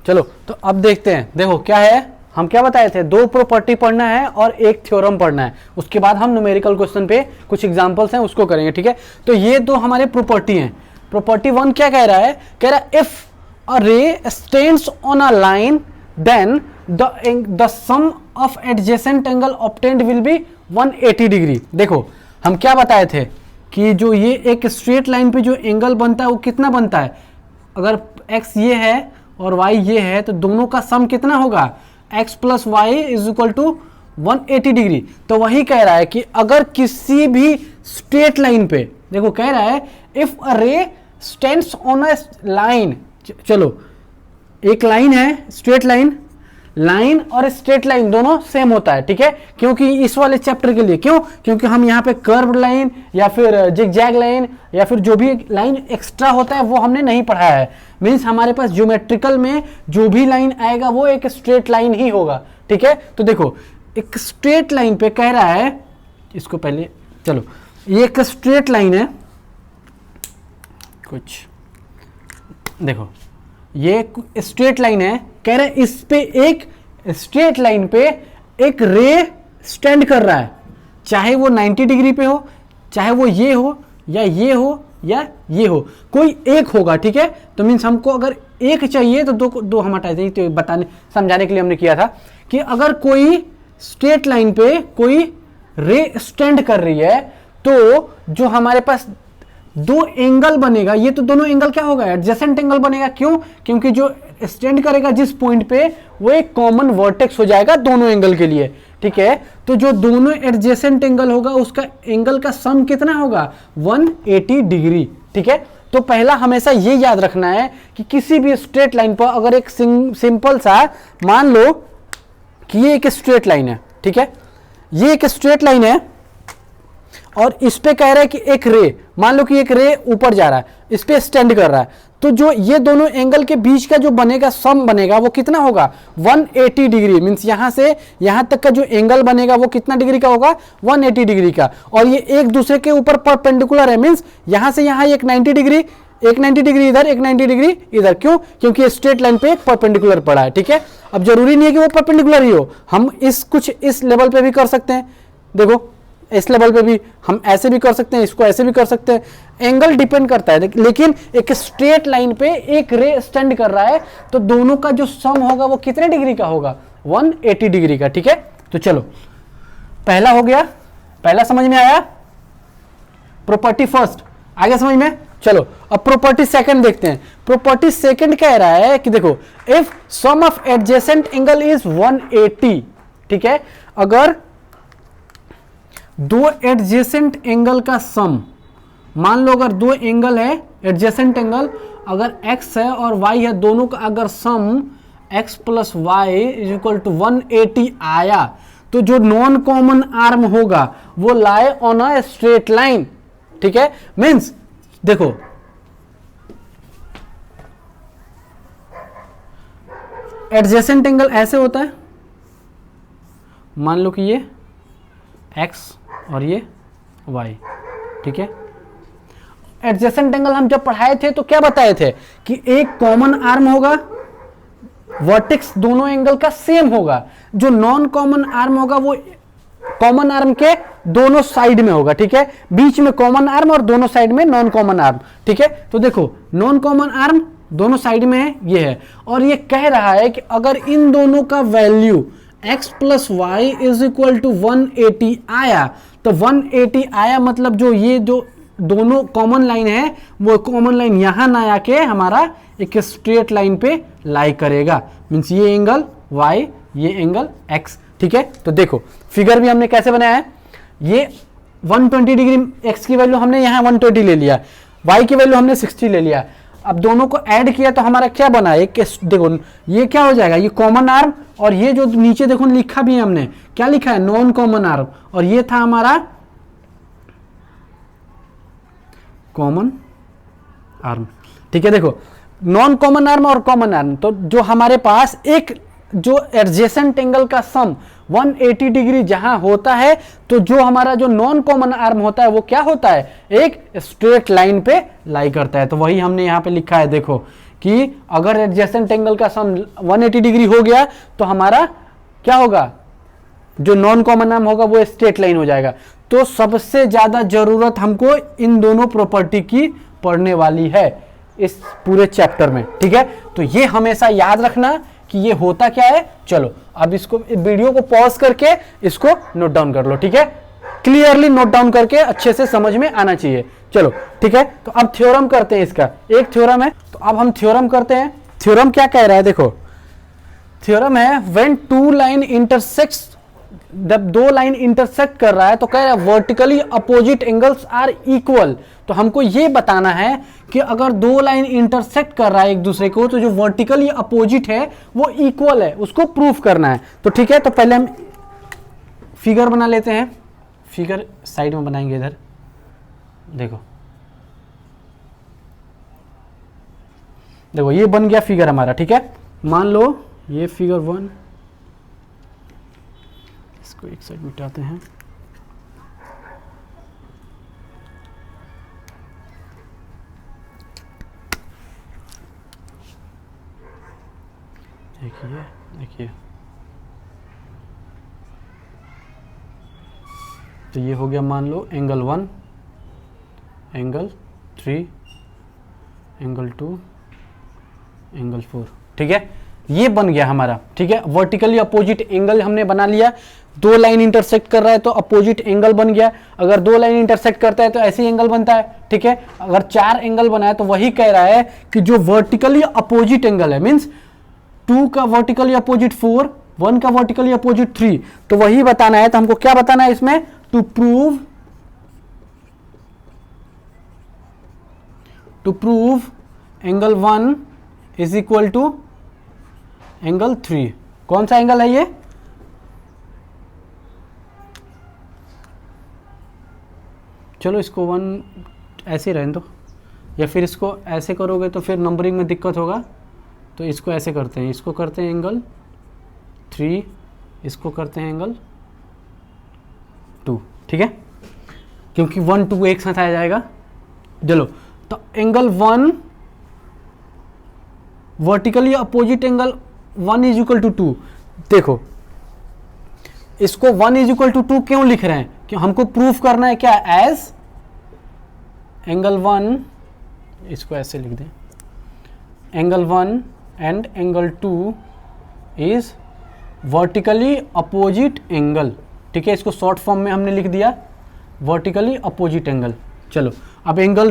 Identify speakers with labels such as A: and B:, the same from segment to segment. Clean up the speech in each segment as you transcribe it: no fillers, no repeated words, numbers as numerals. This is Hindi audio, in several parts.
A: चलो तो अब देखते हैं, देखो क्या है, हम क्या बताए थे, दो प्रॉपर्टी पढ़ना है और एक थ्योरम पढ़ना है, उसके बाद हम न्यूमेरिकल क्वेश्चन पे कुछ एग्जांपल्स हैं उसको करेंगे, ठीक है। तो ये दो हमारे प्रॉपर्टी हैं। प्रॉपर्टी 1 क्या कह रहा है, कह रहा है if a ray stands on a line then the sum of adjacent angle obtained will be 180 degree. देखो हम क्या बताए थे कि जो ये एक स्ट्रेट लाइन पे जो एंगल बनता है वो कितना बनता है, अगर x ये है और y ये है तो दोनों का सम कितना होगा, x plus y is equal to 180 degree. तो वही कह रहा है कि अगर किसी भी स्ट्रेट लाइन पे, देखो कह रहा है if a ray stands on a line, चलो एक लाइन है स्ट्रेट लाइन, लाइन और स्ट्रेट लाइन दोनों सेम होता है, ठीक है, क्योंकि इस वाले चैप्टर के लिए, क्यों, क्योंकि हम यहाँ पे कर्व लाइन या फिर जिगजैग लाइन या फिर जो भी लाइन एक्स्ट्रा होता है वो हमने नहीं पढ़ाया है। मीन्स हमारे पास ज्योमेट्रिकल में जो भी लाइन आएगा वो एक स्ट्रेट लाइन ही होगा, ठीक है। तो देखो एक स्ट्रेट लाइन पे कह रहा है, इसको पहले चलो, ये एक स्ट्रेट लाइन है, कुछ देखो ये स्ट्रेट लाइन है, कह रहे इस पे एक स्ट्रेट लाइन पे एक रे स्टैंड कर रहा है, चाहे वो 90 डिग्री पे हो, चाहे वो ये हो या ये हो या ये हो, कोई एक होगा, ठीक है। तो मीन्स हमको अगर एक चाहिए तो दो हम हटा देंगे, तो बताने समझाने के लिए हमने किया था कि अगर कोई स्ट्रेट लाइन पे कोई रे स्टैंड कर रही है तो जो हमारे पास दो एंगल बनेगा, ये तो दोनों एंगल क्या होगा, एडजेसेंट एंगल बनेगा, क्यों, क्योंकि जो स्टैंड करेगा जिस पॉइंट पे वो एक कॉमन वर्टेक्स हो जाएगा दोनों एंगल के लिए, ठीक है। तो जो दोनों एडजेसेंट एंगल होगा उसका एंगल का सम कितना होगा, 180 डिग्री, ठीक है। तो पहला हमेशा ये याद रखना है कि किसी भी स्ट्रेट लाइन पर अगर एक सिंपल सा, मान लो कि ये एक स्ट्रेट लाइन है, ठीक है, ये एक स्ट्रेट लाइन है और इस पे कह रहा है कि एक रे, मान लो कि एक रे ऊपर जा रहा है, इस पे स्टैंड कर रहा है, तो जो ये दोनों एंगल के बीच का जो बनेगा सम बनेगा वो कितना होगा, 180 डिग्री। मींस यहां से यहां तक का जो एंगल बनेगा वो कितना डिग्री का होगा, 180 डिग्री का, और ये एक दूसरे के ऊपर परपेंडिकुलर है। मींस यहां से यहां एक 90 डिग्री, एक 90 डिग्री इधर, एक 90 डिग्री इधर, क्यों, क्योंकि स्ट्रेट लाइन पे एक परपेंडिकुलर पड़ा है, ठीक है। अब जरूरी नहीं है कि वो परपेंडिकुलर ही हो, हम इस लेवल पे भी कर सकते हैं, देखो इस लेवल पे भी हम ऐसे भी कर सकते हैं, इसको ऐसे भी कर सकते हैं, एंगल डिपेंड करता है, लेकिन एक स्ट्रेट लाइन पे एक रे स्टैंड कर रहा है तो दोनों का जो सम होगा वो कितने डिग्री का होगा, 180 डिग्री का, ठीक है। तो चलो पहला हो गया, पहला समझ में आया, प्रॉपर्टी फर्स्ट आगे समझ में। चलो अब प्रॉपर्टी सेकंड देखते हैं। प्रॉपर्टी सेकंड कह रहा है कि देखो if sum of adjacent angle is 180, ठीक है, अगर दो एडजेसेंट एंगल का सम, मान लो अगर दो एंगल है एडजेसेंट एंगल, अगर x है और y है, दोनों का अगर sum x plus y is equal to 180 आया तो जो नॉन कॉमन आर्म होगा वो lie on a straight line, ठीक है। मीन्स देखो एडजेसेंट एंगल ऐसे होता है, मान लो कि ये x और ये y, ठीक है। एडजेसेंट एंगल हम जब पढ़ाए थे तो क्या बताए थे कि एक कॉमन आर्म होगा, वर्टेक्स दोनों एंगल का सेम होगा, जो नॉन कॉमन आर्म होगा वो कॉमन आर्म के दोनों साइड में होगा, ठीक है, बीच में कॉमन आर्म और दोनों साइड में नॉन कॉमन आर्म, ठीक है। तो देखो नॉन कॉमन आर्म दोनों साइड में है, ये है, और ये कह रहा है कि अगर इन दोनों का value x plus y is equal to 180 आया, तो 180 आया मतलब जो ये जो दोनों कॉमन लाइन है वो कॉमन लाइन यहां ना आके हमारा एक स्ट्रेट लाइन पे लाई करेगा, मीन्स ये एंगल y, ये एंगल x, ठीक है। तो देखो फिगर भी हमने कैसे बनाया है, ये 120 डिग्री x की वैल्यू हमने यहाँ 120 ले लिया, y की वैल्यू हमने 60 ले लिया, अब दोनों को ऐड किया तो हमारा क्या बना, एक देखो ये क्या हो जाएगा, ये कॉमन आर्म, और ये जो नीचे देखो लिखा भी है हमने, क्या लिखा है, नॉन कॉमन आर्म, और ये था हमारा कॉमन आर्म, ठीक है। देखो नॉन कॉमन आर्म और कॉमन आर्म, तो जो हमारे पास एक जो एडजेसेंट एंगल का सम 180 डिग्री जहां होता है, तो जो हमारा जो नॉन कॉमन आर्म होता है वो क्या होता है, एक स्ट्रेट लाइन पे लाई करता है। तो वही हमने यहां पे लिखा है, देखो कि अगर एडजेसेंट एंगल का सम 180 डिग्री हो गया तो हमारा क्या होगा, जो नॉन कॉमन नाम होगा वो स्ट्रेट लाइन हो जाएगा। तो सबसे ज्यादा जरूरत हमको इन दोनों प्रॉपर्टी की पढ़ने वाली है इस पूरे चैप्टर में, ठीक है। तो ये हमेशा याद रखना कि ये होता क्या है। चलो अब इसको वीडियो को पॉज करके इसको नोट डाउन कर लो, ठीक है, क्लियरली नोट डाउन करके अच्छे से समझ में आना चाहिए। चलो ठीक है, तो अब थ्योरम करते हैं। इसका एक थ्योरम है, तो अब हम थ्योरम करते हैं। थ्योरम क्या कह रहा है, देखो थ्योरम है व्हेन टू लाइन इंटरसेक्ट्स, जब दो लाइन इंटरसेक्ट कर रहा है तो कह रहा है vertically opposite angles are equal. तो हमको ये बताना है कि अगर दो लाइन इंटरसेक्ट कर रहा है एक दूसरे को तो जो वर्टिकली अपोजिट है वो इक्वल है, उसको प्रूफ करना है। तो ठीक है, तो पहले हम फिगर बना लेते हैं। फिगर साइड में बनाएंगे, इधर देखो, देखो ये बन गया फिगर हमारा, ठीक है। मान लो ये फिगर 1, इसको एक साइड मिटाते हैं। देखिए देखिए, तो ये हो गया मान लो एंगल 1, एंगल 3, एंगल 2, एंगल 4, ठीक है। ये बन गया हमारा, ठीक है। वर्टिकली अपोजिट एंगल हमने बना लिया। दो लाइन इंटरसेक्ट कर रहा है तो अपोजिट एंगल बन गया। अगर दो लाइन इंटरसेक्ट करता है तो ऐसे एंगल बनता है, ठीक है। अगर चार एंगल बना है तो वही कह रहा है कि जो वर्टिकली अपोजिट एंगल है, मीन्स 2 का वर्टिकली अपोजिट 4, 1 का वर्टिकली अपोजिट 3, तो वही बताना है। तो हमको क्या बताना है इसमें, to prove angle 1 is equal to angle 3। कौन सा एंगल है ये, चलो इसको 1 ऐसे रहने दो, या फिर इसको ऐसे करोगे तो फिर नंबरिंग में दिक्कत होगा। तो इसको ऐसे करते हैं, इसको करते हैं एंगल 3, इसको करते हैं एंगल 2, ठीक है, क्योंकि 1 2 एक साथ आ जाएगा। चलो तो angle 1 vertically opposite angle 1 is equal to 2। देखो इसको 1 इज इक्वल टू 2 क्यों लिख रहे हैं, कि हमको प्रूफ करना है क्या, एज एंगल 1, इसको ऐसे लिख दें, angle 1 and angle 2 is vertically opposite angle, ठीक है। इसको शॉर्ट फॉर्म में हमने लिख दिया वर्टिकली अपोजिट एंगल। चलो अब angle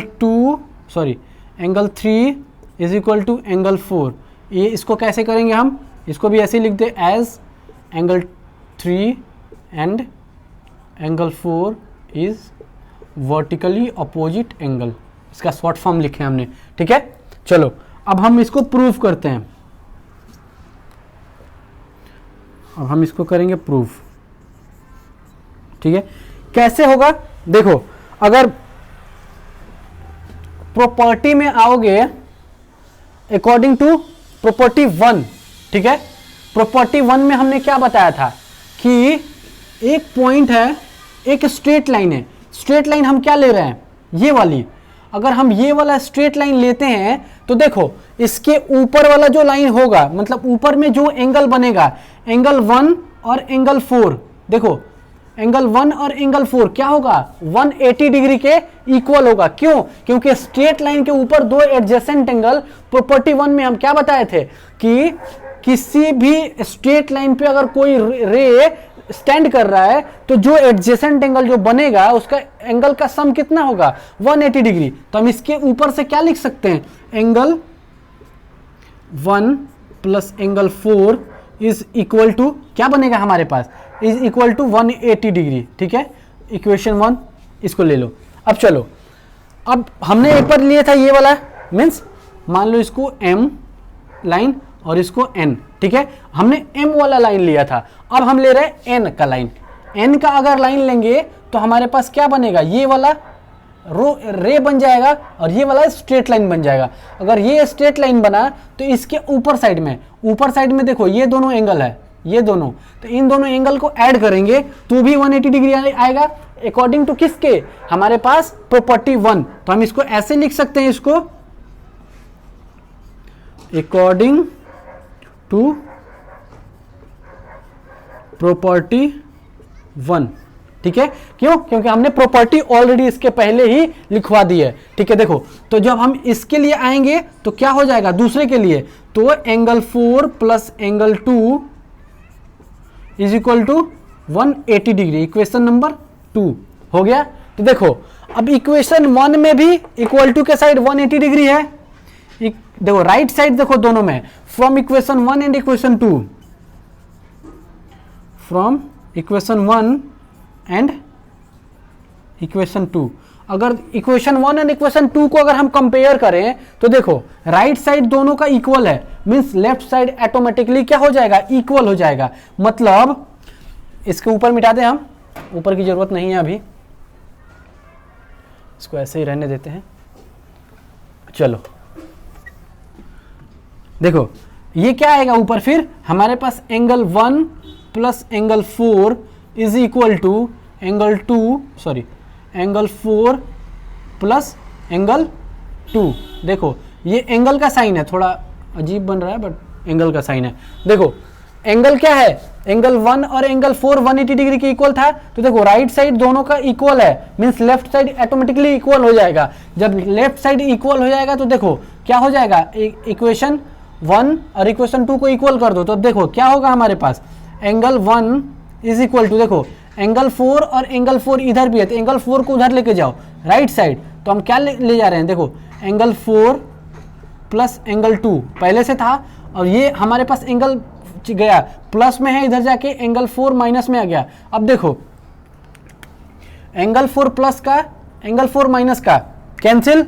A: 3 is equal to angle 4, ये इसको कैसे करेंगे हम, इसको भी ऐसे लिख दे as angle 3 and angle 4 is vertically opposite angle, इसका शॉर्ट फॉर्म लिखे हमने, ठीक है। चलो अब हम इसको प्रूफ करते हैं। अब हम इसको करेंगे प्रूफ, ठीक है। कैसे होगा, देखो अगर प्रॉपर्टी में आओगे अकॉर्डिंग टू प्रॉपर्टी 1, ठीक है। प्रॉपर्टी 1 में हमने क्या बताया था कि एक पॉइंट है, एक स्ट्रेट लाइन है। स्ट्रेट लाइन हम क्या ले रहे हैं, ये वाली। अगर हम ये वाला स्ट्रेट लाइन लेते हैं तो देखो इसके ऊपर वाला जो लाइन होगा, मतलब ऊपर में जो एंगल बनेगा, एंगल 1 और एंगल 4, देखो एंगल 1 और एंगल 4 क्या होगा, 180 डिग्री के इक्वल होगा। क्यों, क्योंकि स्ट्रेट लाइन के ऊपर दो एडजेसेंट एंगल, प्रॉपर्टी 1 में हम क्या बताए थे कि किसी भी स्ट्रेट लाइन पे अगर कोई रे स्टैंड कर रहा है तो जो एडजेसेंट एंगल जो बनेगा उसका एंगल का सम कितना होगा, 180 डिग्री। तो हम इसके ऊपर से क्या लिख सकते हैं, angle 1 plus angle 4 is equal to क्या बनेगा हमारे पास, इज इक्वल टू 180 डिग्री, ठीक है। इक्वेशन 1 इसको ले लो। अब चलो, अब हमने एक बार लिया था ये वाला, मीन्स मान लो इसको M लाइन और इसको N, ठीक है। हमने M वाला लाइन लिया था, अब हम ले रहे हैं N का लाइन। N का अगर लाइन लेंगे तो हमारे पास क्या बनेगा, ये वाला रे बन जाएगा और ये वाला स्ट्रेट लाइन बन जाएगा। अगर ये स्ट्रेट लाइन बना तो इसके ऊपर साइड में देखो ये दोनों एंगल है, ये दोनों, तो इन दोनों एंगल को ऐड करेंगे तो भी 180 डिग्री आएगा अकॉर्डिंग टू किसके, हमारे पास प्रॉपर्टी 1। तो हम इसको ऐसे लिख सकते हैं, इसको अकॉर्डिंग टू प्रॉपर्टी 1। ठीक है, क्यों? क्योंकि हमने प्रॉपर्टी ऑलरेडी इसके पहले ही लिखवा दी है। ठीक है, देखो तो जब हम इसके लिए आएंगे तो क्या हो जाएगा दूसरे के लिए, तो angle 4 plus angle 2 is equal to 180 degree. Equation number 2 हो गया। तो देखो अब इक्वेशन 1 में भी इक्वल टू के साइड 180 डिग्री है। देखो राइट साइड देखो दोनों में, from equation 1 and equation 2, from equation 1 and equation 2। अगर इक्वेशन 1 एंड इक्वेशन 2 को अगर हम कंपेयर करें तो देखो राइट साइड दोनों का इक्वल है, मींस लेफ्ट साइड ऑटोमेटिकली क्या हो जाएगा, इक्वल हो जाएगा। मतलब इसके ऊपर मिटा दें, हम ऊपर की जरूरत नहीं है अभी, इसको ऐसे ही रहने देते हैं। चलो देखो ये क्या आएगा ऊपर, फिर हमारे पास angle 1 plus angle 4 is equal to angle 4 plus angle 2। देखो ये एंगल का साइन है, थोड़ा अजीब बन रहा है बट एंगल का साइन है। देखो एंगल क्या है, एंगल 1 और एंगल 4 180 डिग्री के इक्वल था। तो देखो राइट साइड दोनों का इक्वल है, means left side automatically equal हो जाएगा। जब लेफ्ट साइड इक्वल हो जाएगा तो देखो क्या हो जाएगा, इक्वेशन 1 और इक्वेशन 2 को इक्वल कर दो तो देखो क्या होगा हमारे पास, एंगल 1 इज इक्वल टू, देखो एंगल 4 और एंगल 4 इधर भी है तो एंगल 4 को उधर लेके जाओ राइट साइड, तो हम क्या ले जा रहे हैं, देखो एंगल 4 प्लस एंगल 2 पहले से था और ये हमारे पास एंगल गया प्लस में है, इधर जाके एंगल 4 माइनस में आ गया। अब देखो एंगल 4 प्लस का एंगल 4 माइनस का कैंसिल,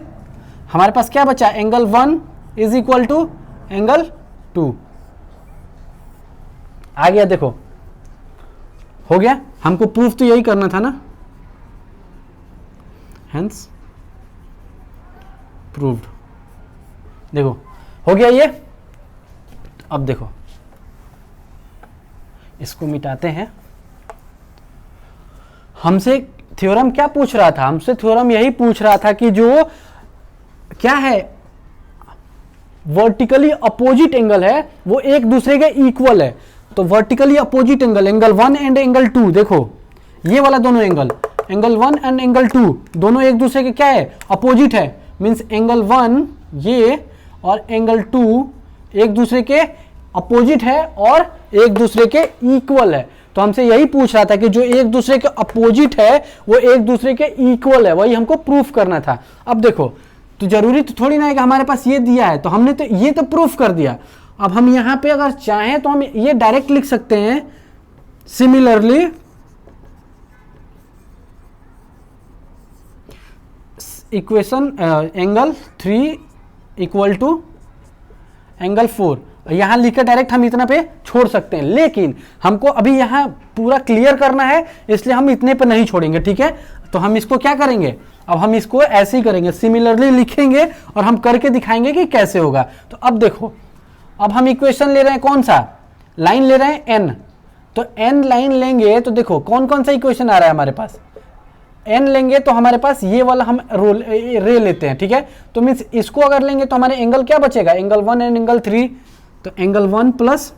A: हमारे पास क्या बचा, angle 1 is equal to angle 2 आ गया। देखो हो गया, हमको प्रूफ तो यही करना था ना, हेंस प्रूव्ड। देखो हो गया ये। अब देखो इसको मिटाते हैं। हमसे थ्योरम क्या पूछ रहा था, हमसे थ्योरम यही पूछ रहा था कि जो क्या है वर्टिकली अपोजिट एंगल है वो एक दूसरे के इक्वल है। तो vertically opposite angle, angle 1 and angle 2, देखो ये वाला दोनों एंगल 1 एंड एंगल 2 दोनों एक दूसरे के क्या है, अपोजिट है। मींस एंगल 1 ये और एंगल 2 एक दूसरे के अपोजिट है और एक दूसरे के इक्वल है। तो हमसे यही पूछ रहा था कि जो एक दूसरे के अपोजिट है वो एक दूसरे के इक्वल है, वही हमको प्रूफ करना था। अब देखो तो जरूरी तो थोड़ी ना है कि हमारे पास ये दिया है तो हमने तो ये तो प्रूफ कर दिया। अब हम यहां पे अगर चाहें तो हम ये डायरेक्ट लिख सकते हैं, similarly equation angle 3 equal to angle 4, यहां लिखकर डायरेक्ट हम इतना पे छोड़ सकते हैं, लेकिन हमको अभी यहां पूरा क्लियर करना है इसलिए हम इतने पे नहीं छोड़ेंगे। ठीक है, तो हम इसको क्या करेंगे, अब हम इसको ऐसे ही करेंगे, सिमिलरली लिखेंगे और हम करके दिखाएंगे कि कैसे होगा। तो अब देखो, अब हम इक्वेशन ले रहे हैं, कौन सा लाइन ले रहे हैं, n। तो n लाइन लेंगे तो देखो कौन कौन सा इक्वेशन आ रहा है हमारे पास, n लेंगे तो हमारे पास ये वाला हम रे लेते हैं। ठीक है, तो मीन्स इसको अगर लेंगे तो हमारे एंगल क्या बचेगा, एंगल 1 एंड एंगल 3। तो एंगल 1 प्लस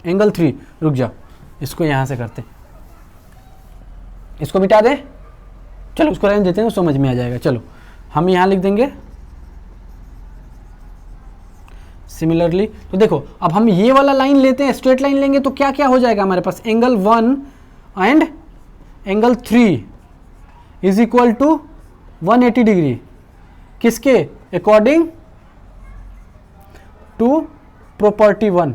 A: एंगल 3, रुक जाओ इसको यहां से करते, इसको मिटा दे, चलो उसको रहने देते हैं, समझ में आ जाएगा। चलो हम यहां लिख देंगे सिमिलरली। तो देखो अब हम ये वाला लाइन लेते हैं, स्ट्रेट लाइन लेंगे तो क्या क्या हो जाएगा हमारे पास, angle 1 and angle 3 is equal to 180 degree, किसके अकॉर्डिंग टू प्रॉपर्टी 1।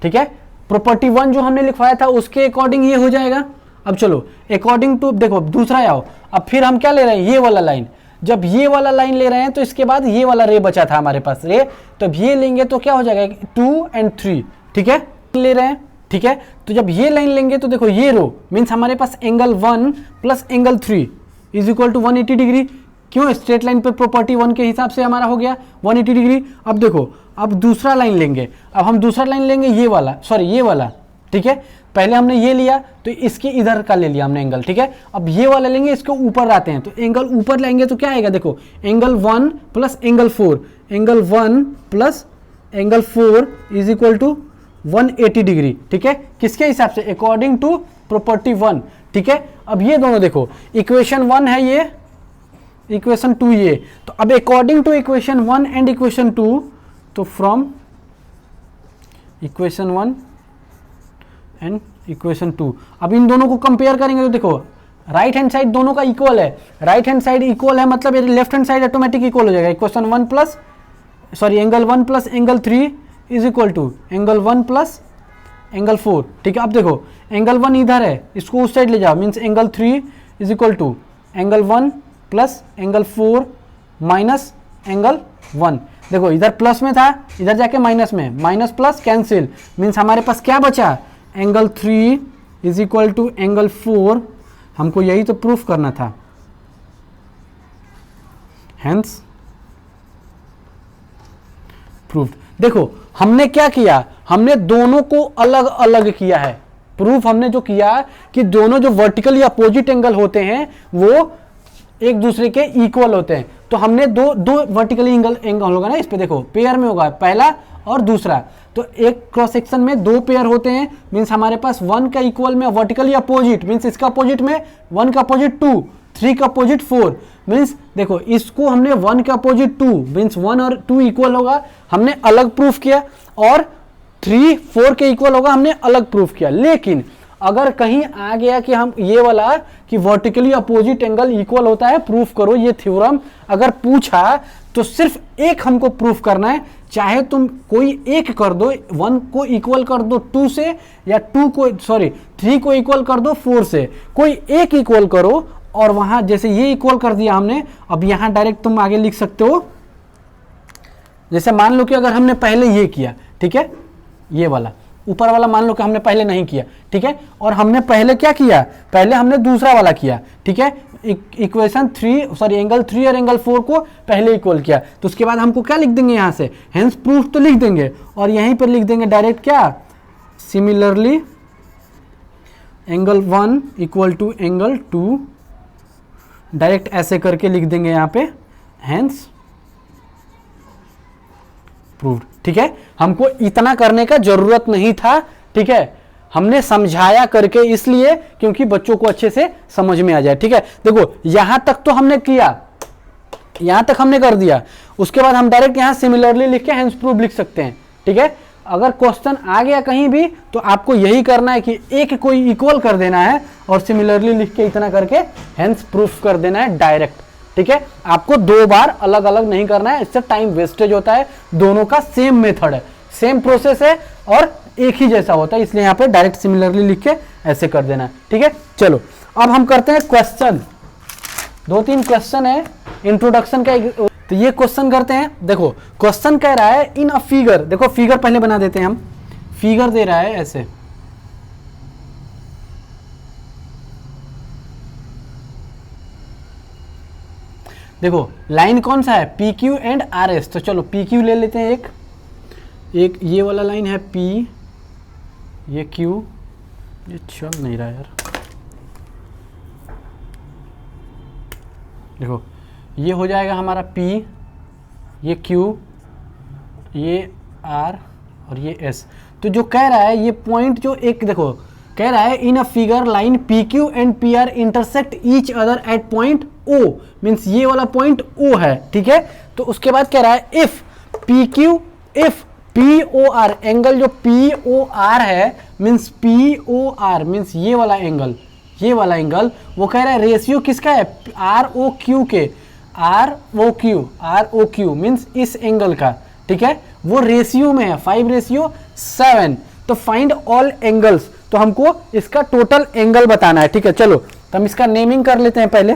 A: ठीक है, प्रॉपर्टी 1 जो हमने लिखवाया था उसके अकॉर्डिंग ये हो जाएगा। अब चलो अकॉर्डिंग टू, देखो दूसरा आओ, अब फिर हम क्या ले रहे हैं, ये वाला लाइन। जब ये वाला लाइन ले रहे हैं तो इसके बाद ये वाला रे बचा था हमारे पास रे, तो अब ये लेंगे तो क्या हो जाएगा 2 एंड 3। ठीक है, ले रहे हैं। ठीक है, तो जब ये लाइन लेंगे तो देखो ये रो मीन्स हमारे पास angle 1 plus angle 3 is equal to 180 degree. क्यों, स्ट्रेट लाइन पे प्रॉपर्टी 1 के हिसाब से हमारा हो गया 180 डिग्री। अब देखो अब दूसरा लाइन लेंगे, अब हम दूसरा लाइन लेंगे ये वाला, सॉरी ये वाला, ठीक है। पहले हमने ये लिया तो इसके इधर का ले लिया हमने एंगल, ठीक है। अब ये वाला लेंगे, इसके ऊपर आते हैं, तो एंगल ऊपर लेंगे तो क्या आएगा, देखो angle 1 plus angle 4, angle 1 plus angle 4 is equal to 180 degree, ठीक है। किसके हिसाब से, अकॉर्डिंग टू प्रॉपर्टी 1, ठीक है। अब ये दोनों देखो, इक्वेशन 1 है ये, इक्वेशन 2 ये, तो अब according to equation 1 and equation 2, तो फ्रॉम इक्वेशन 1 एंड इक्वेशन 2, अब इन दोनों को कंपेयर करेंगे तो देखो राइट हैंड साइड दोनों का इक्वल है, राइट हैंड साइड इक्वल है मतलब left hand side automatic equal हो जाएगा। Equation 1 plus angle 1 plus angle 3 is equal to angle 1 plus angle 4, ठीक है। अब देखो एंगल 1 इधर है, इसको उस साइड ले जाओ, means angle 3 is equal to angle 1 plus angle 4 minus angle 1। देखो इधर प्लस में था, इधर जाके माइनस में, माइनस प्लस कैंसिल, मीन्स हमारे पास क्या बचा, angle 3 is equal to angle 4। हमको यही तो प्रूफ करना था, हेंस प्रूफ। देखो हमने क्या किया, हमने दोनों को अलग अलग किया है। प्रूफ हमने जो किया कि दोनों जो वर्टिकल या अपोजिट एंगल होते हैं वो एक दूसरे के इक्वल होते हैं, तो हमने दो वर्टिकल एंगल होगा ना, इस पे देखो पेयर में होगा पहला और दूसरा, तो एक क्रॉस सेक्शन में 2 पेयर होते हैं, मीन्स हमारे पास 1 का इक्वल में वर्टिकल या अपोजिट, मीन्स इसका अपोजिट में 1 का अपोजिट 2, 3 का अपोजिट 4, मीन्स देखो इसको हमने 1 का अपोजिट 2, मीन्स 1 और 2 इक्वल होगा, हमने अलग प्रूफ किया, और 3 4 के इक्वल होगा, हमने अलग प्रूफ किया। लेकिन अगर कहीं आ गया कि हम ये वाला कि वर्टिकली अपोजिट एंगल इक्वल होता है, प्रूफ करो ये थ्योरम, अगर पूछा तो सिर्फ एक हमको प्रूफ करना है, चाहे तुम कोई एक कर दो, 1 को इक्वल कर दो 2 से, या 3 को इक्वल कर दो 4 से, कोई एक इक्वल करो, और वहां जैसे ये इक्वल कर दिया हमने, अब यहां डायरेक्ट तुम आगे लिख सकते हो, जैसे मान लो कि अगर हमने पहले ये किया, ठीक है, ये वाला ऊपर वाला मान लो कि हमने पहले नहीं किया, ठीक है, और हमने पहले क्या किया, पहले हमने दूसरा वाला किया, ठीक है, इक्वेशन एंगल 3 और एंगल 4 को पहले इक्वल किया, तो उसके बाद हमको क्या लिख देंगे यहाँ से, हेंस प्रूफ तो लिख देंगे, और यहीं पर लिख देंगे डायरेक्ट क्या, similarly angle 1 equal to angle 2, direct ऐसे करके लिख देंगे यहाँ पे, हेंस प्रूव्ड, ठीक है। हमको इतना करने का जरूरत नहीं था, ठीक है, हमने समझाया करके इसलिए क्योंकि बच्चों को अच्छे से समझ में आ जाए, ठीक है। देखो यहां तक तो हमने किया, यहां तक हमने कर दिया, उसके बाद हम डायरेक्ट यहां सिमिलरली लिख के हेंस प्रूफ लिख सकते हैं, ठीक है। अगर क्वेश्चन आ गया कहीं भी तो आपको यही करना है कि एक कोई इक्वल कर देना है और सिमिलरली लिख के इतना करके हेंस प्रूफ कर देना है डायरेक्ट, ठीक है। आपको 2 बार अलग अलग नहीं करना है, इससे टाइम वेस्टेज होता है, दोनों का सेम मेथड है, सेम प्रोसेस है और एक ही जैसा होता है, इसलिए यहाँ पे डायरेक्ट सिमिलरली लिख के ऐसे कर देना है, ठीक है। चलो अब हम करते हैं क्वेश्चन, 2-3 क्वेश्चन है इंट्रोडक्शन का, तो ये क्वेश्चन करते हैं। देखो क्वेश्चन कह रहा है इन अ फिगर, देखो फिगर पहले बना देते हैं हम, फिगर दे रहा है ऐसे, देखो लाइन कौन सा है, P Q and R S, तो चलो पी क्यू ले लेते हैं, एक ये वाला लाइन है पी, ये क्यू, ये चल नहीं रहा यार, देखो ये हो जाएगा हमारा P, ये Q, ये R और ये S। तो जो कह रहा है ये पॉइंट जो एक देखो कह रहा है in a figure line PQ and PR intersect each other at point O, means ये वाला पॉइंट O है, ठीक है। तो उसके बाद कह रहा है इफ POR एंगल जो POR है, मीन्स POR मीन्स ये वाला एंगल, ये वाला एंगल, वो कह रहा है रेशियो किसका है, ROQ के, ROQ मीन्स इस एंगल का, ठीक है, वो रेशियो में है 5:7। तो फाइंड ऑल एंगल्स, तो हमको इसका टोटल एंगल बताना है, ठीक है। चलो तो हम इसका नेमिंग कर लेते हैं पहले,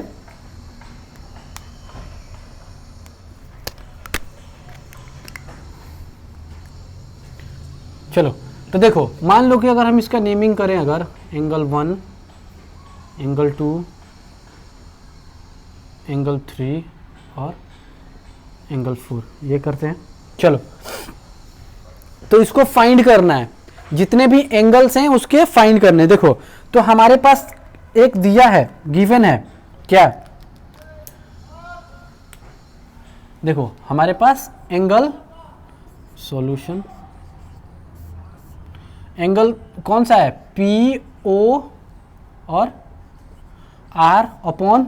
A: चलो तो देखो मान लो कि अगर हम इसका नेमिंग करें, अगर एंगल 1, एंगल 2, एंगल 3 और एंगल 4 ये करते हैं। चलो तो इसको फाइंड करना है, जितने भी एंगल्स हैं उसके फाइंड करने। देखो तो हमारे पास एक दिया है, गिवन है क्या, देखो हमारे पास एंगल सॉल्यूशन, एंगल कौन सा है, पी ओ और R upon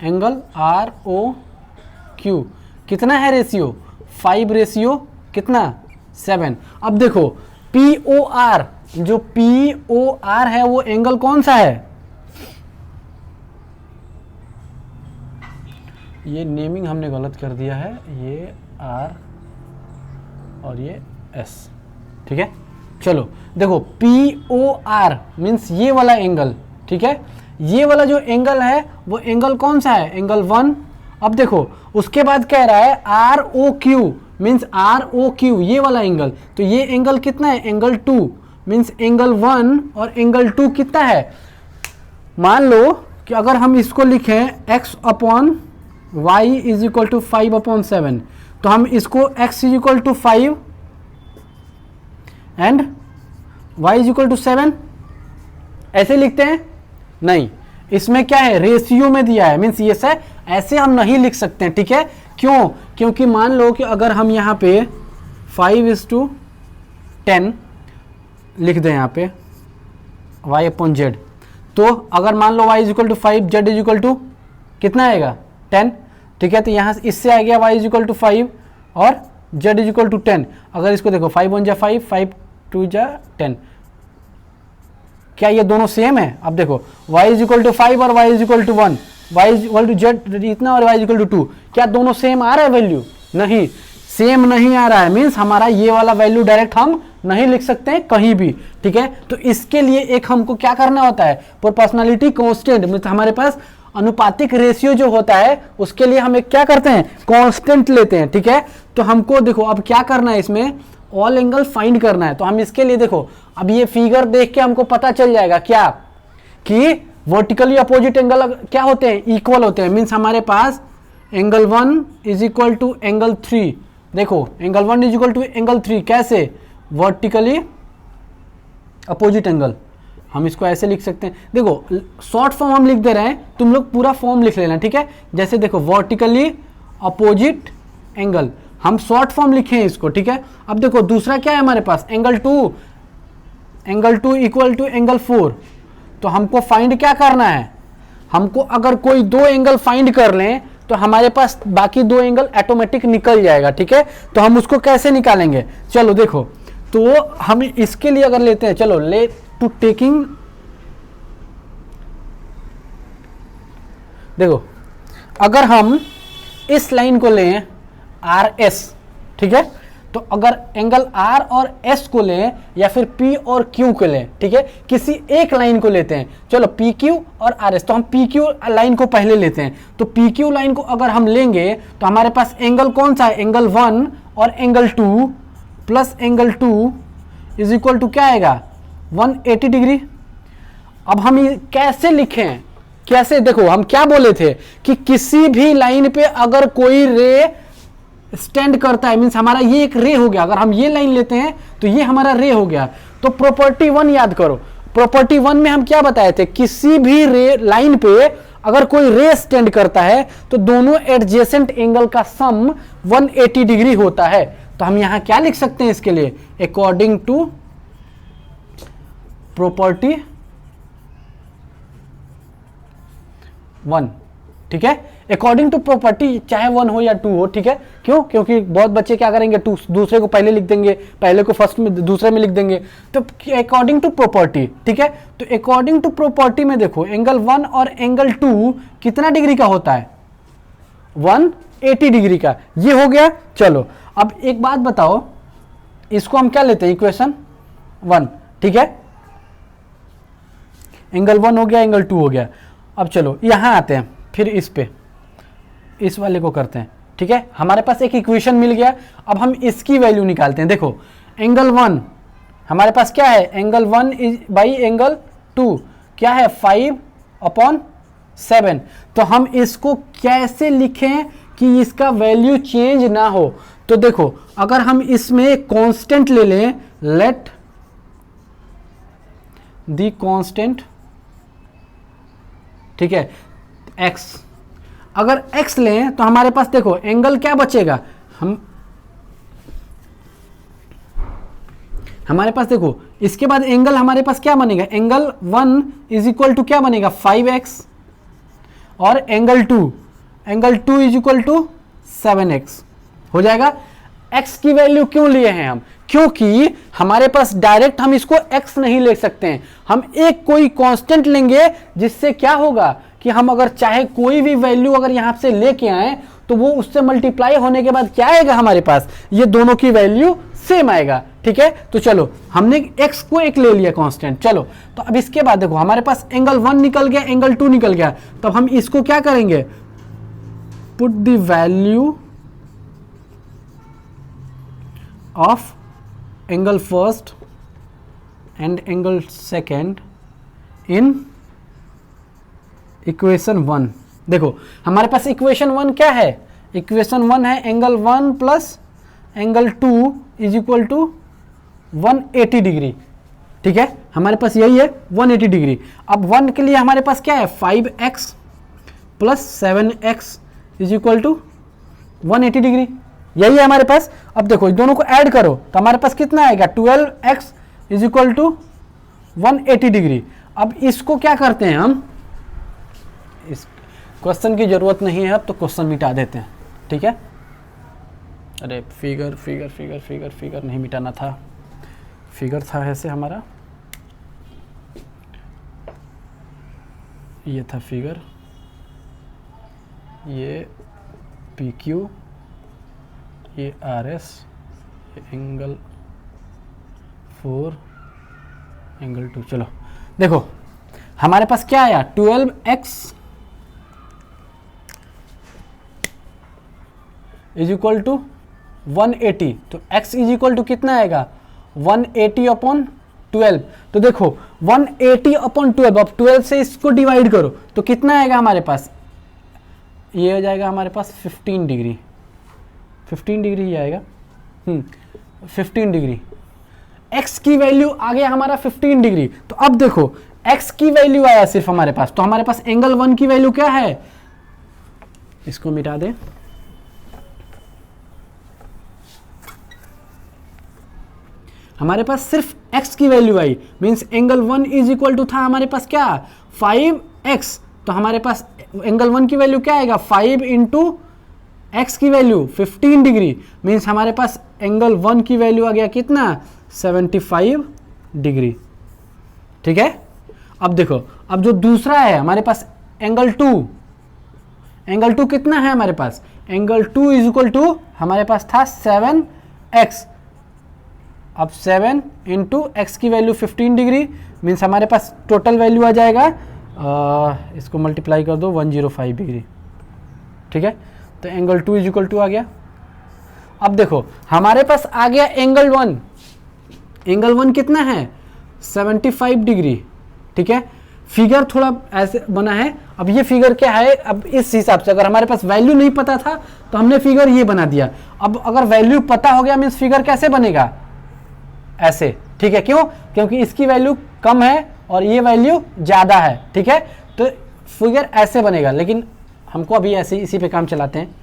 A: angle R O Q, कितना है रेशियो 5 रेशियो कितना 7। अब देखो पी ओ आर, जो पी ओ आर है वो एंगल कौन सा है, ये नेमिंग हमने गलत कर दिया है, ये आर और ये एस, ठीक है। चलो देखो पी ओ आर मीन्स ये वाला एंगल, ठीक है, ये वाला जो एंगल है वो एंगल कौन सा है, एंगल 1। अब देखो उसके बाद कह रहा है R O Q means R O Q, ये वाला एंगल, तो ये एंगल कितना है, एंगल 2 मीन्स एंगल 1 और एंगल 2 कितना है। मान लो कि अगर हम इसको लिखें x upon y is equal to 5 upon 7, तो हम इसको x is equal to 5 and y is equal to 7 ऐसे लिखते हैं, नहीं, इसमें क्या है, रेशियो में दिया है, मीन्स ये से ऐसे हम नहीं लिख सकते हैं, ठीक है। क्यों, क्योंकि मान लो कि अगर हम यहाँ पे 5:10 लिख दें यहाँ पे y अपॉन z, तो अगर मान लो y is equal to 5, z is equal to कितना आएगा 10, ठीक है। तो यहाँ इससे आ गया y इज इक्वल टू 5 और z इज इक्वल टू 10। अगर इसको देखो 5 1 जा 5, 5 2 जा 10, क्या ये दोनों सेम है। अब देखो y इज इक्वल टू 5 और y is equal to 1, y is equal to z इतना और y इज इक्वल टू 2, क्या दोनों सेम आ रहा है वैल्यू, नहीं, सेम नहीं आ रहा है, मीन्स हमारा ये वाला वैल्यू डायरेक्ट हम नहीं लिख सकते हैं कहीं भी, ठीक है। तो इसके लिए एक हमको क्या करना होता है, प्रोपोर्शनलिटी कांस्टेंट, मीन्स हमारे पास अनुपातिक रेशियो जो होता है उसके लिए हम एक क्या करते हैं, कांस्टेंट लेते हैं, ठीक है। तो हमको देखो अब क्या करना है, इसमें ऑल एंगल फाइंड करना है। तो हम इसके लिए देखो अब ये फिगर देख के हमको पता चल जाएगा क्या, कि वर्टिकली अपोजिट एंगल क्या होते हैं, इक्वल होते हैं, मीन्स हमारे पास angle 1 is equal to angle 3, देखो angle 1 is equal to angle 3, कैसे, वर्टिकली अपोजिट एंगल, हम इसको ऐसे लिख सकते हैं। देखो शॉर्ट फॉर्म हम लिख दे रहे हैं, तुम लोग पूरा फॉर्म लिख लेना, ठीक है। जैसे देखो वर्टिकली अपोजिट एंगल, हम शॉर्ट फॉर्म लिखे हैं इसको, ठीक है। अब देखो दूसरा क्या है हमारे पास, एंगल 2 इक्वल टू एंगल 4, तो हमको फाइंड क्या करना है, हमको अगर कोई दो एंगल फाइंड कर लें तो हमारे पास बाकी दो एंगल ऑटोमेटिक निकल जाएगा, ठीक है। तो हम उसको कैसे निकालेंगे, चलो देखो, तो हम इसके लिए अगर लेते हैं, चलो ले टू टेकिंग, देखो अगर हम इस लाइन को लें आर एस, ठीक है, तो अगर एंगल आर और एस को लें या फिर पी और क्यू को लें, ठीक है, किसी एक लाइन को लेते हैं, चलो पी क्यू और आर एस, तो हम पी क्यू लाइन को पहले लेते हैं। तो पी क्यू लाइन को अगर हम लेंगे तो हमारे पास एंगल कौन सा है, एंगल 1 और angle 2 plus angle 2 is equal to क्या आएगा 180 डिग्री। अब हम ये कैसे लिखें, कैसे, देखो हम क्या बोले थे कि किसी भी लाइन पे अगर कोई रे स्टैंड करता है, मींस हमारा ये एक रे हो गया, अगर हम ये लाइन लेते हैं तो ये हमारा रे हो गया। तो प्रॉपर्टी 1 याद करो, प्रॉपर्टी 1 में हम क्या बताए थे, किसी भी रे लाइन पे अगर कोई रे स्टैंड करता है तो दोनों एडजेसेंट एंगल का सम 180 डिग्री होता है। तो हम यहां क्या लिख सकते हैं इसके लिए, अकॉर्डिंग टू प्रॉपर्टी 1, ठीक है, अकॉर्डिंग टू प्रॉपर्टी, चाहे 1 हो या 2 हो, ठीक है। क्यों, क्योंकि बहुत बच्चे क्या करेंगे, दूसरे को पहले लिख देंगे, पहले को फर्स्ट में दूसरे में लिख देंगे, तो अकॉर्डिंग टू प्रॉपर्टी, ठीक है। तो अकॉर्डिंग टू प्रॉपर्टी में देखो एंगल 1 और एंगल 2 कितना डिग्री का होता है, 180 डिग्री का, ये हो गया। चलो अब एक बात बताओ, इसको हम क्या लेते हैं, इक्वेशन 1, ठीक है, एंगल 1 हो गया, एंगल 2 हो गया। अब चलो यहां आते हैं, फिर इस वाले को करते हैं, ठीक है। हमारे पास एक इक्वेशन मिल गया, अब हम इसकी वैल्यू निकालते हैं। देखो एंगल 1 हमारे पास क्या है, एंगल 1 इज बाई एंगल 2 क्या है 5/7। तो हम इसको कैसे लिखें कि इसका वैल्यू चेंज ना हो, तो देखो अगर हम इसमें कांस्टेंट ले लें लेट द कांस्टेंट, ठीक है, x। अगर x लें तो हमारे पास देखो एंगल क्या बचेगा, हमारे पास देखो इसके बाद एंगल हमारे पास क्या बनेगा, एंगल 1 इज इक्वल टू क्या बनेगा 5x, और angle 2 is equal to 7x हो जाएगा। x की वैल्यू क्यों लिए हैं हम, क्योंकि हमारे पास डायरेक्ट हम इसको x नहीं ले सकते हैं, हम एक कोई कांस्टेंट लेंगे जिससे क्या होगा कि हम अगर चाहे कोई भी वैल्यू अगर यहां से लेके आए तो वो उससे मल्टीप्लाई होने के बाद क्या आएगा हमारे पास, ये दोनों की वैल्यू सेम आएगा। ठीक है, तो चलो हमने x को एक ले लिया कांस्टेंट। चलो तो अब इसके बाद देखो हमारे पास एंगल 1 निकल गया, एंगल 2 निकल गया, तब हम इसको क्या करेंगे, put the value of angle first and angle second in equation 1। देखो हमारे पास इक्वेशन 1 क्या है, इक्वेशन 1 है angle 1 plus angle 2 is equal to 180 degree. ठीक है, हमारे पास यही है 180 डिग्री। अब 1 के लिए हमारे पास क्या है 5x plus 7x is equal to 180 degree, यही है हमारे पास। अब देखो दोनों को ऐड करो तो हमारे पास कितना आएगा 12x is equal to 180 degree. अब इसको क्या करते हैं हम, इस क्वेश्चन की जरूरत नहीं है अब, तो क्वेश्चन मिटा देते हैं। ठीक है, अरे figure figure figure figure figure नहीं मिटाना था, फिगर था ऐसे हमारा, ये था फिगर, ये PQ, ये RS, ये एंगल 4 एंगल 2। चलो देखो हमारे पास क्या आया 12x इज इक्वल टू 180, तो x इज इक्वल टू कितना आएगा 180 अपॉन 12। तो देखो 180 अपॉन 12, अब 12 से इसको डिवाइड करो तो कितना आएगा हमारे पास, ये हो जाएगा हमारे पास 15 डिग्री, 15 डिग्री ही आएगा, 15 डिग्री। x की वैल्यू आ गया हमारा 15 डिग्री। तो अब देखो x की वैल्यू आया सिर्फ हमारे पास, तो हमारे पास एंगल 1 की वैल्यू क्या है, इसको मिटा दे, हमारे पास सिर्फ x की वैल्यू आई, means angle 1 is equal to था हमारे पास क्या 5x, तो हमारे पास एंगल 1 की वैल्यू क्या आएगा 5 इंटू एक्स की वैल्यू 15 डिग्री, मींस हमारे पास एंगल 1 की वैल्यू आ गया कितना 75 डिग्री। ठीक है, अब देखो अब जो दूसरा है हमारे पास एंगल 2, एंगल 2 कितना है हमारे पास, एंगल 2 इज इक्वल टू हमारे पास था 7x, अब 7 इंटू एक्स की वैल्यू 15 डिग्री, मीन्स हमारे पास टोटल वैल्यू आ जाएगा, इसको मल्टीप्लाई कर दो 105 डिग्री। ठीक है, तो एंगल 2 इज इक्वल टू आ गया। अब देखो हमारे पास आ गया एंगल 1, एंगल 1 कितना है 75 डिग्री। ठीक है, फिगर थोड़ा ऐसे बना है, अब ये फिगर क्या है, अब इस हिसाब से अगर हमारे पास वैल्यू नहीं पता था तो हमने फिगर ये बना दिया, अब अगर वैल्यू पता हो गया मीन्स फिगर कैसे बनेगा ऐसे। ठीक है, क्यों, क्योंकि इसकी वैल्यू कम है और ये वैल्यू ज़्यादा है। ठीक है, तो फिगर ऐसे बनेगा, लेकिन हमको अभी ऐसे इसी पे काम चलाते हैं।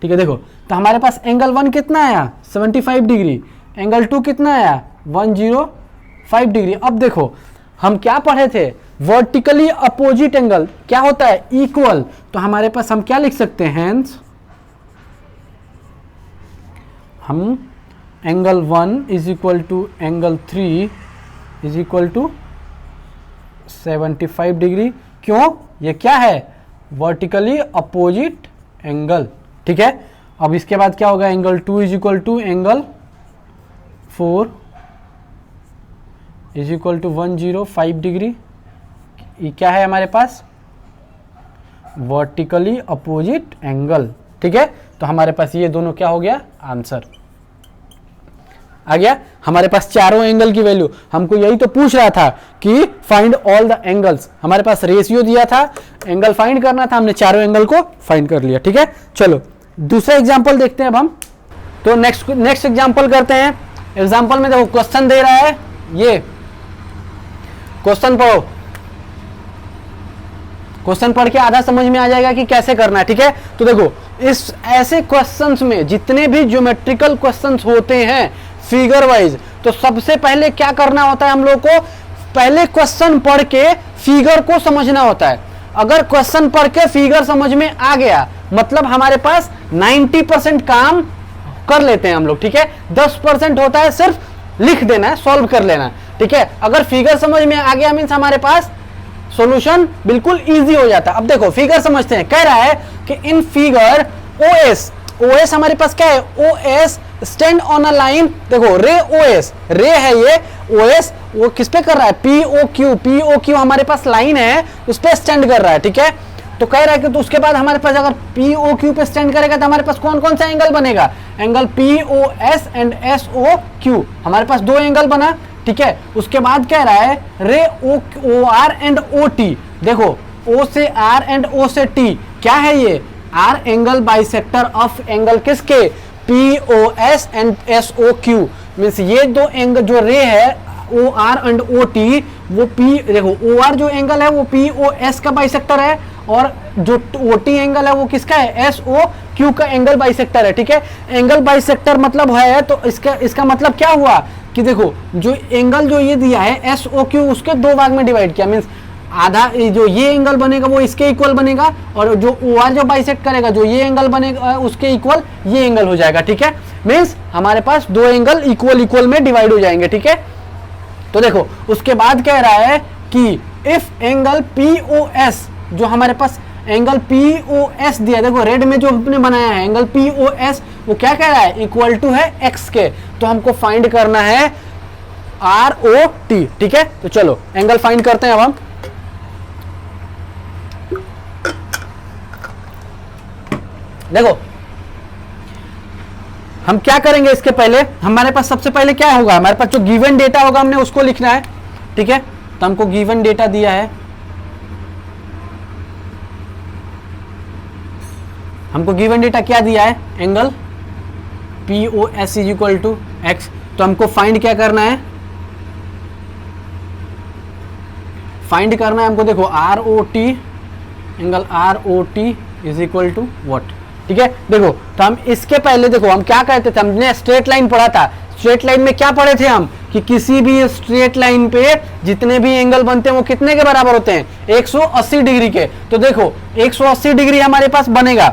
A: ठीक है, देखो तो हमारे पास एंगल 1 कितना आया 75 डिग्री, एंगल 2 कितना आया 105 डिग्री। अब देखो हम क्या पढ़े थे, वर्टिकली अपोजिट एंगल क्या होता है इक्वल, तो हमारे पास हम क्या लिख सकते हैं, हेंस हम angle 1 is equal to angle 3 is equal to 75 degree. क्यों, ये क्या है वर्टिकली अपोजिट एंगल। ठीक है, अब इसके बाद क्या होगा, angle 2 is equal to angle 4 is equal to 105 degree. ये क्या है हमारे पास वर्टिकली अपोजिट एंगल। ठीक है, तो हमारे पास ये दोनों क्या हो गया आंसर आ गया। हमारे पास चारों एंगल की वैल्यू, हमको यही तो पूछ रहा था कि फाइंड ऑल द एंगल्स, हमारे पास रेशियो दिया था, एंगल फाइंड करना था, हमने चारों एंगल को फाइंड कर लिया। ठीक है, चलो दूसरा एग्जांपल देखते हैं अब हम। तो नेक्स्ट एग्जांपल करते हैं, एग्जाम्पल में देखो क्वेश्चन दे रहा है, ये क्वेश्चन पढ़ो, क्वेश्चन पढ़ के आधा समझ में आ जाएगा कि कैसे करना है, ठीक है। तो देखो इस ऐसे क्वेश्चंस में जितने भी ज्योमेट्रिकल क्वेश्चंस होते हैं फिगर वाइज, तो सबसे पहले क्या करना होता है हम लोग को, पहले क्वेश्चन पढ़ के फिगर को समझना होता है। अगर क्वेश्चन पढ़ के फिगर समझ में आ गया मतलब हमारे पास 90% काम कर लेते हैं हम लोग, ठीक है। 10% होता है सिर्फ लिख देना है, सॉल्व कर लेना, ठीक है। अगर फिगर समझ में आ गया मीन्स हमारे पास सॉल्यूशन बिल्कुल इजी हो जाता है। अब देखो फिगर समझते हैं, कह रहा है कि इन फिगर ओएस हमारे पास क्या है, OS stand on a line, देखो रे ओएस, रे है ये, ओएस वो किस पे कर रहा है, पीओक्यू हमारे पास लाइन है उस पे स्टैंड कर रहा है, ठीक है। तो कह रहा है कि तो उसके बाद हमारे पास अगर पीओक्यू पे स्टैंड करेगा तो हमारे पास कौन कौन सा एंगल बनेगा, एंगल पीओएस एंड एसओक्यू, हमारे पास दो एंगल बना, ठीक है। उसके बाद कह रहा है ray O R and O T, देखो ओ से आर एंड ओ से टी क्या है, ये are angle bisector of angle किसके, पीओएस एंड एसओक्यू, मीन्स ये दो एंगल जो रे है O R and O T, वो पी, देखो ओ आर जो एंगल है वो पी ओ एस का बाइसेक्टर है और जो ओ टी एंगल है वो किसका है, एस ओ क्यू का एंगल बाइसेक्टर है, ठीक है। एंगल बाइसेक्टर मतलब है तो इसका मतलब क्या हुआ कि देखो जो एंगल जो ये दिया है एस ओ क्यू उसके दो भाग में डिवाइड किया, मीन्स आधा जो ये एंगल बनेगा वो इसके इक्वल बनेगा और जो ओ आर जो बाइसेक्ट करेगा जो ये एंगल बनेगा उसके इक्वल ये एंगल हो जाएगा, ठीक है। मीन्स हमारे पास दो एंगल इक्वल में डिवाइड हो जाएंगे, ठीक है। तो देखो उसके बाद कह रहा है कि इफ एंगल पीओएस, जो हमारे पास एंगल पीओएस दिया, देखो रेड में जो हमने बनाया है एंगल पीओएस वो क्या कह रहा है, इक्वल टू है एक्स के, तो हमको फाइंड करना है आर ओ टी, ठीक है। तो चलो एंगल फाइंड करते हैं अब हम। देखो हम क्या करेंगे, इसके पहले हमारे पास सबसे पहले क्या होगा, हमारे पास जो गिवन डेटा होगा हमने उसको लिखना है, ठीक है। तो हमको गिवन डेटा दिया है, हमको गिवन डेटा क्या दिया है, angle P O S is equal to x, तो हमको फाइंड क्या करना है, फाइंड करना है हमको, देखो R O T, angle R O T is equal to what, ठीक है। देखो तो हम इसके पहले देखो हम क्या कहते थे, हमने स्ट्रेट लाइन पढ़ा था, स्ट्रेट लाइन में क्या पढ़े थे हम कि किसी भी स्ट्रेट लाइन पे जितने भी एंगल बनते हैं वो कितने के बराबर होते हैं, 180 डिग्री के। तो देखो 180 डिग्री हमारे पास बनेगा,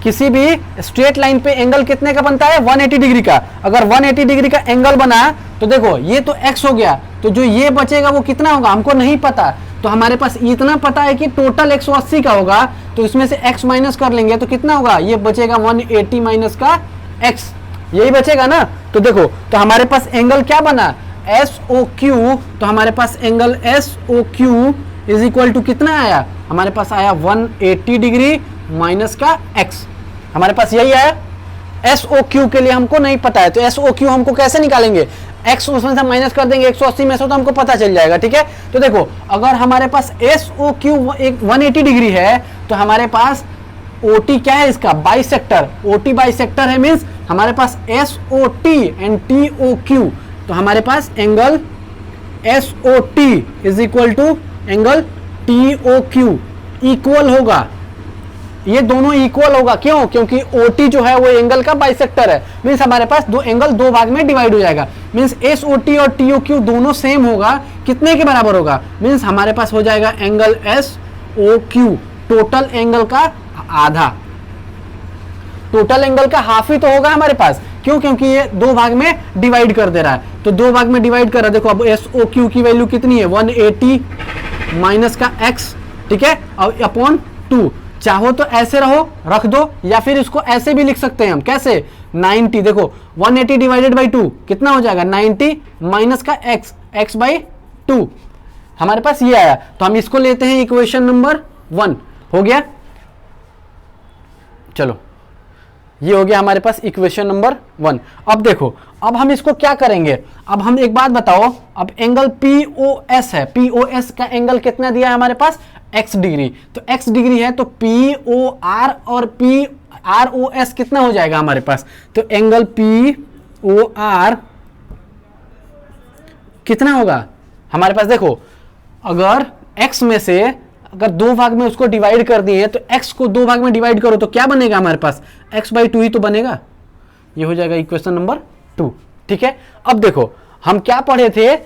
A: किसी भी स्ट्रेट लाइन पे एंगल कितने का बनता है, 180 डिग्री का। अगर 180 डिग्री का एंगल बना तो देखो ये तो x हो गया, तो जो ये बचेगा वो कितना होगा हमको नहीं पता, तो हमारे पास इतना पता है कि टोटल 180 का होगा, तो इसमें से x माइनस कर लेंगे तो कितना होगा, ये बचेगा 180 माइनस का x, यही बचेगा ना। तो देखो तो हमारे पास एंगल क्या बना, एस ओ क्यू, तो हमारे पास angle S O Q is equal to कितना आया, हमारे पास आया 180 डिग्री माइनस का x, हमारे पास यही आया। एस ओ क्यू के लिए हमको नहीं पता है, तो एस ओ क्यू हमको कैसे निकालेंगे, x उसमें से माइनस कर देंगे 180 में से, तो हमको पता चल जाएगा, ठीक है। तो देखो अगर हमारे पास एस ओ क्यू 180 डिग्री है तो हमारे पास ओ टी क्या है, इसका बाइसेक्टर, ओ टी बाइसेक्टर है, मीन्स हमारे पास S O T and T O Q, तो हमारे पास angle S O T is equal to angle T O Q equal होगा, ये दोनों इक्वल होगा, क्यों, क्योंकि OT जो है वो एंगल का बाइसेक्टर है, मींस हमारे पास दो एंगल दो भाग में डिवाइड हो जाएगा, मींस SOT और TOQ दोनों सेम होगा, कितने के बराबर होगा, मींस हमारे पास हो जाएगा एंगल SOQ, टोटल एंगल का आधा, टोटल एंगल का हाफ ही तो होगा हमारे पास, क्यों, क्योंकि ये दो भाग में डिवाइड कर दे रहा है, तो दो भाग में डिवाइड कर रहा है। देखो अब SOQ की वैल्यू कितनी है, 180 माइनस का x, ठीक है, और अपॉन 2, चाहो तो ऐसे रहो रख दो या फिर इसको ऐसे भी लिख सकते हैं हम, कैसे, 90, देखो 180 डिवाइडेड बाई 2 कितना हो जाएगा, 90 माइनस का x बाई 2, हमारे पास ये आया, तो हम इसको लेते हैं इक्वेशन नंबर 1, हो गया। चलो ये हो गया हमारे पास इक्वेशन नंबर 1। अब देखो अब हम इसको क्या करेंगे, अब हम एक बात बताओ, अब एंगल POS है, POS का एंगल कितना दिया है हमारे पास, x डिग्री, तो x डिग्री है तो POR और PROS कितना हो जाएगा हमारे पास, तो एंगल POR कितना होगा हमारे पास, देखो अगर x में से अगर 2 भाग में उसको डिवाइड कर दिए तो x को 2 भाग में डिवाइड करो तो क्या बनेगा हमारे पास, x/2 ही तो बनेगा। ये हो जाएगा इक्वेशन नंबर 2। ठीक है, अब देखो हम क्या पढ़े थे,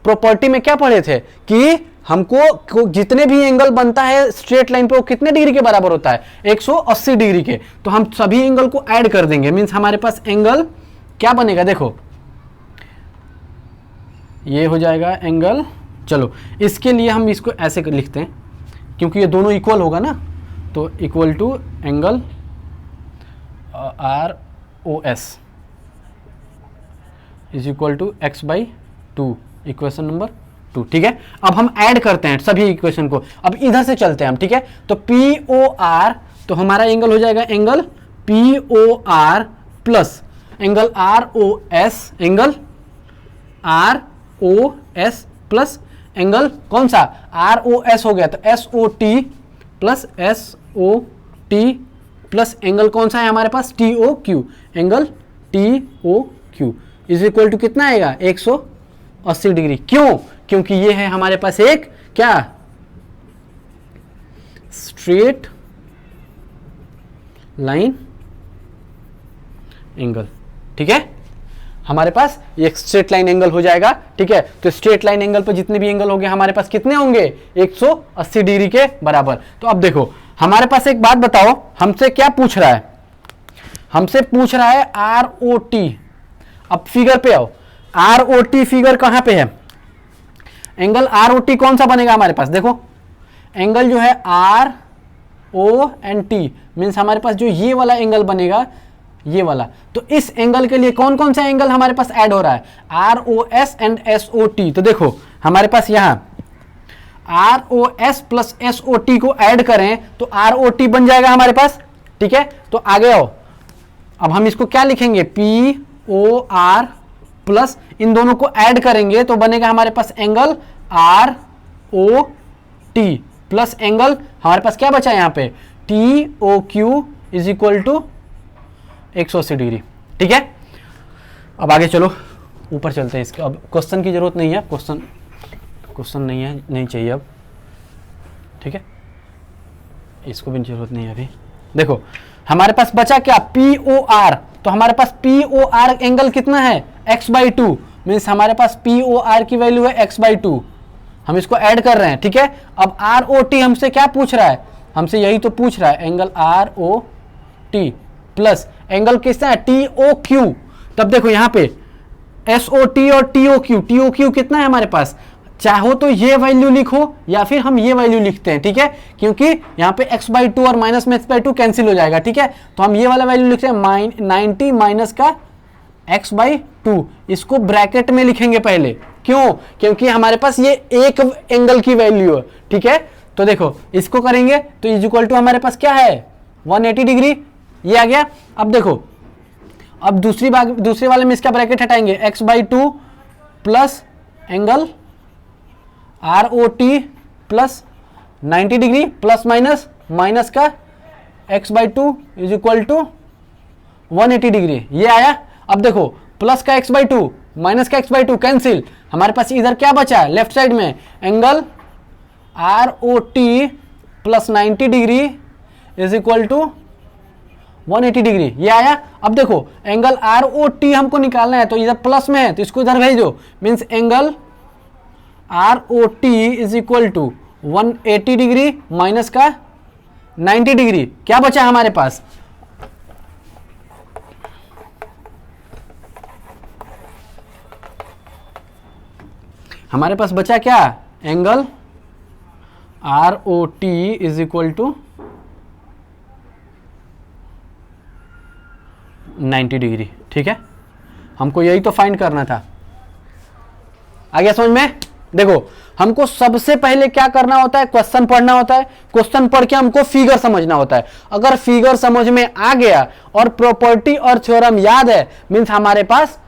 A: प्रॉपर्टी में क्या पढ़े थे कि हमको जितने भी एंगल बनता है स्ट्रेट लाइन पे वो कितने डिग्री के बराबर होता है, 180 डिग्री के। तो हम सभी एंगल को ऐड कर देंगे, मीन्स हमारे पास एंगल क्या बनेगा, देखो ये हो जाएगा एंगल। चलो इसके लिए हम इसको ऐसे लिखते हैं क्योंकि ये दोनों इक्वल होगा ना, तो equal to angle ROS is equal to x/2, equation number 2। ठीक है, अब हम ऐड करते हैं सभी इक्वेशन को, अब इधर से चलते हैं हम। ठीक है, तो POR, तो हमारा एंगल हो जाएगा angle POR plus angle ROS, angle ROS plus angle कौन सा ROS हो गया, तो SOT plus SOT plus angle कौन सा है हमारे पास TOQ, angle TOQ is equal to कितना आएगा 180 डिग्री। क्यों, क्योंकि ये है हमारे पास एक क्या स्ट्रेट लाइन एंगल। ठीक है, हमारे पास ये स्ट्रेट लाइन एंगल हो जाएगा। ठीक है, तो स्ट्रेट लाइन एंगल पर जितने भी एंगल होंगे हमारे पास कितने होंगे 180 डिग्री के बराबर। तो अब देखो हमारे पास एक बात बताओ, हमसे क्या पूछ रहा है, हमसे पूछ रहा है ROT। अब फिगर पे आओ, ROT फिगर कहां पे है, एंगल ROT कौन सा बनेगा हमारे पास, देखो एंगल जो है RONT मीन्स हमारे पास जो ये वाला एंगल बनेगा, ये वाला। तो इस एंगल के लिए कौन कौन सा एंगल हमारे पास ऐड हो रहा है, ROS एंड SOT। तो देखो हमारे पास यहां ROS प्लस SOT को ऐड करें तो ROT बन जाएगा हमारे पास। ठीक है, तो आगे आओ, अब हम इसको क्या लिखेंगे POR प्लस इन दोनों को ऐड करेंगे तो बनेगा हमारे पास एंगल ROT प्लस एंगल हमारे पास क्या बचा यहां पे TOQ is equal to 180 degree. ठीक है, अब आगे चलो ऊपर चलते हैं। इसके अब क्वेश्चन की जरूरत नहीं है, क्वेश्चन नहीं है, नहीं चाहिए अब। ठीक है, इसको भी जरूरत नहीं है अभी। देखो हमारे पास बचा क्या POR, तो हमारे पास POR एंगल कितना है x/2 मीन्स हमारे पास POR की वैल्यू है x/2, हम इसको ऐड कर रहे हैं। ठीक है, अब ROT हमसे क्या पूछ रहा है, हमसे यही तो पूछ रहा है एंगल ROT प्लस एंगल कितना है TOQ। तब देखो यहां पे SOT और TOQ कितना है हमारे पास, चाहो तो ये वैल्यू लिखो या फिर हम ये वैल्यू लिखते हैं। ठीक है, क्योंकि यहाँ पे x/2 और माइनस में x/2 कैंसिल हो जाएगा। ठीक है, तो हम ये वाला वैल्यू लिखते हैं 90 माइनस का x/2, इसको ब्रैकेट में लिखेंगे पहले। क्यों, क्योंकि हमारे पास ये एक एंगल की वैल्यू है। ठीक है, तो देखो इसको करेंगे तो इज इक्वल टू हमारे पास क्या है 180 डिग्री, ये आ गया। अब देखो अब दूसरे वाले में इसका ब्रैकेट हटाएंगे x/2 plus angle ROT plus 90 degree plus minus का x/2 is equal to 180 degree, ये आया। अब देखो प्लस का x/2 माइनस का x/2 कैंसिल, हमारे पास इधर क्या बचा है लेफ्ट साइड में angle ROT plus 90 degree is equal to 180 degree, ये आया। अब देखो एंगल ROT हमको निकालना है तो इधर प्लस में है तो इसको इधर भेज दो, means angle ROT is equal to 180 degree minus का 90 डिग्री, क्या बचा हमारे पास बचा क्या angle ROT is equal to 90 degree. ठीक है, हमको यही तो फाइंड करना था। आ गया समझ में। देखो हमको सबसे पहले क्या करना होता है, क्वेश्चन पढ़ना होता है, क्वेश्चन पढ़ के हमको फिगर समझना होता है। अगर फिगर समझ में आ गया और प्रॉपर्टी और थ्योरम याद है मीन्स हमारे पास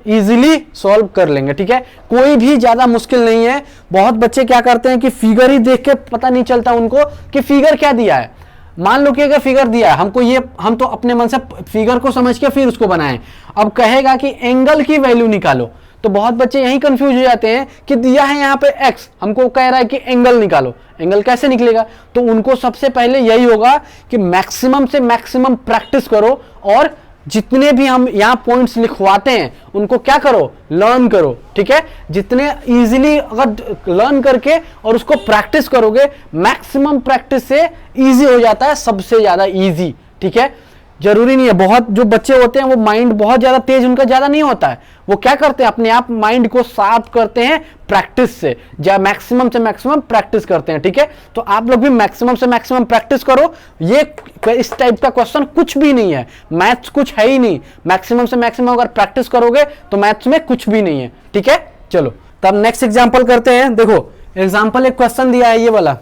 A: इजीली सॉल्व कर लेंगे। ठीक है, कोई भी ज्यादा मुश्किल नहीं है। बहुत बच्चे क्या करते हैं कि फिगर ही देख के पता नहीं चलता उनको कि फिगर क्या दिया है। मान लो कि अगर फिगर दिया है हमको, ये हम तो अपने मन से फिगर को समझ के फिर उसको बनाएं। अब कहेगा कि एंगल की वैल्यू निकालो, तो बहुत बच्चे यही कंफ्यूज हो जाते हैं कि दिया है यहाँ पे x, हमको कह रहा है कि एंगल निकालो, एंगल कैसे निकलेगा। तो उनको सबसे पहले यही होगा कि मैक्सिमम से मैक्सिमम प्रैक्टिस करो और जितने भी हम यहाँ पॉइंट्स लिखवाते हैं उनको क्या करो, लर्न करो, ठीक है। जितने इजीली अगर लर्न करके और उसको प्रैक्टिस करोगे, मैक्सिमम प्रैक्टिस से इजी हो जाता है, सबसे ज्यादा इजी, ठीक है। जरूरी नहीं है, बहुत जो बच्चे होते हैं वो माइंड बहुत ज्यादा तेज उनका ज्यादा नहीं होता है, वो क्या करते हैं अपने आप माइंड को शार्प करते हैं प्रैक्टिस से, मैक्सिमम से मैक्सिमम प्रैक्टिस करते हैं, ठीक है। तो आप लोग भी मैक्सिमम से मैक्सिमम प्रैक्टिस करो। ये इस टाइप का क्वेश्चन कुछ भी नहीं है, मैथ्स कुछ है ही नहीं। मैक्सिमम से मैक्सिमम अगर प्रैक्टिस करोगे तो मैथ्स में कुछ भी नहीं है, ठीक है। चलो तब नेक्स्ट एग्जाम्पल करते हैं। देखो एग्जाम्पल एक क्वेश्चन दिया है ये वाला,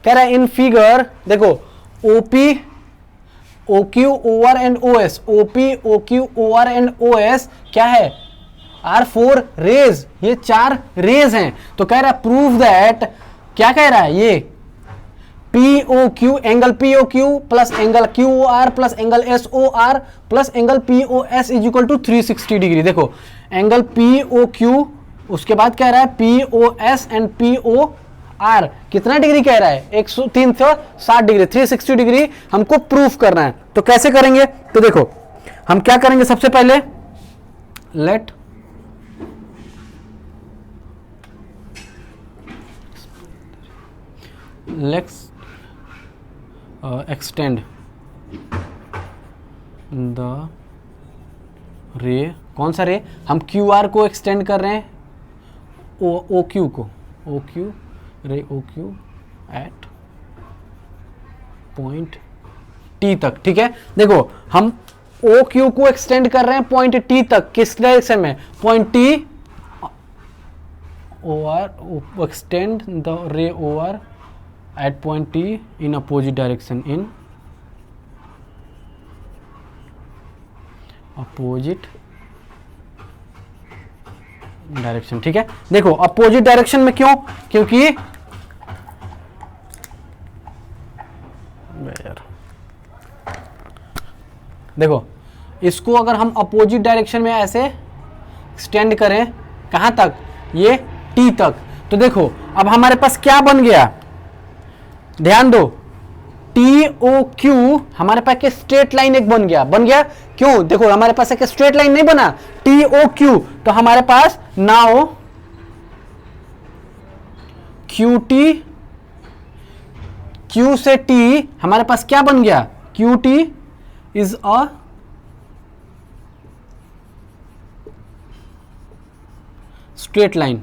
A: कह रहा है इन फिगर, देखो OP OQ OR and OS, OP OQ OR and OS क्या है, आर 4 रेज, ये 4 रेज हैं। तो कह रहा है प्रूव दैट, क्या कह रहा है ये, POQ angle POQ plus angle QOR plus angle SOR plus angle POS is equal to 360 degree. देखो एंगल POQ, उसके बाद कह रहा है POS एंड POR कितना डिग्री कह रहा है, 360 डिग्री, 360 डिग्री हमको प्रूफ करना है। तो कैसे करेंगे, तो देखो हम क्या करेंगे, सबसे पहले लेट एक्सटेंड द रे, कौन सा रे, हम QR को एक्सटेंड कर रहे हैं, OQ को, OQ रे OQ एट पॉइंट T तक, ठीक है। देखो हम OQ को एक्सटेंड कर रहे हैं पॉइंट T तक, किस डायरेक्शन में, point T OR, extend the ray OR at point T in opposite direction, in opposite direction, ठीक है। देखो अपोजिट डायरेक्शन में क्यों, क्योंकि देखो इसको अगर हम अपोजिट डायरेक्शन में ऐसे एक्सटेंड करें, कहां तक, ये T तक, तो देखो अब हमारे पास क्या बन गया, ध्यान दो, TOQ हमारे पास एक स्ट्रेट लाइन एक बन गया, क्यों, देखो हमारे पास एक स्ट्रेट लाइन नहीं बना, TOQ, तो हमारे पास नाउ QT, Q से T हमारे पास क्या बन गया, QT is a straight line.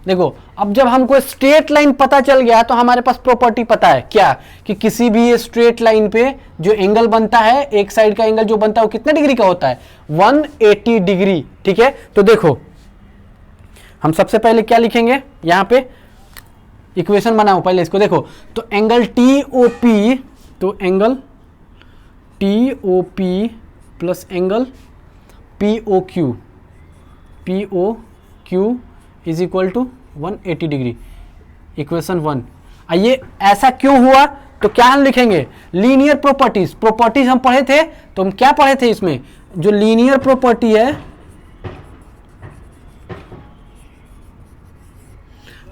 A: देखो अब जब हमको स्ट्रेट लाइन पता चल गया तो हमारे पास प्रॉपर्टी पता है क्या, कि किसी भी स्ट्रेट लाइन पे जो एंगल बनता है, एक साइड का एंगल जो बनता है वो कितने डिग्री का होता है, 180 डिग्री, ठीक है। तो देखो हम सबसे पहले क्या लिखेंगे, यहां पे इक्वेशन बनाओ पहले इसको, देखो तो एंगल TOP, तो angle TOP plus angle POQ is equal to 180 degree, equation 1। आइए ऐसा क्यों हुआ, तो क्या हम लिखेंगे, लीनियर प्रॉपर्टीज हम पढ़े थे, तो हम क्या पढ़े थे इसमें, जो लीनियर प्रॉपर्टी है,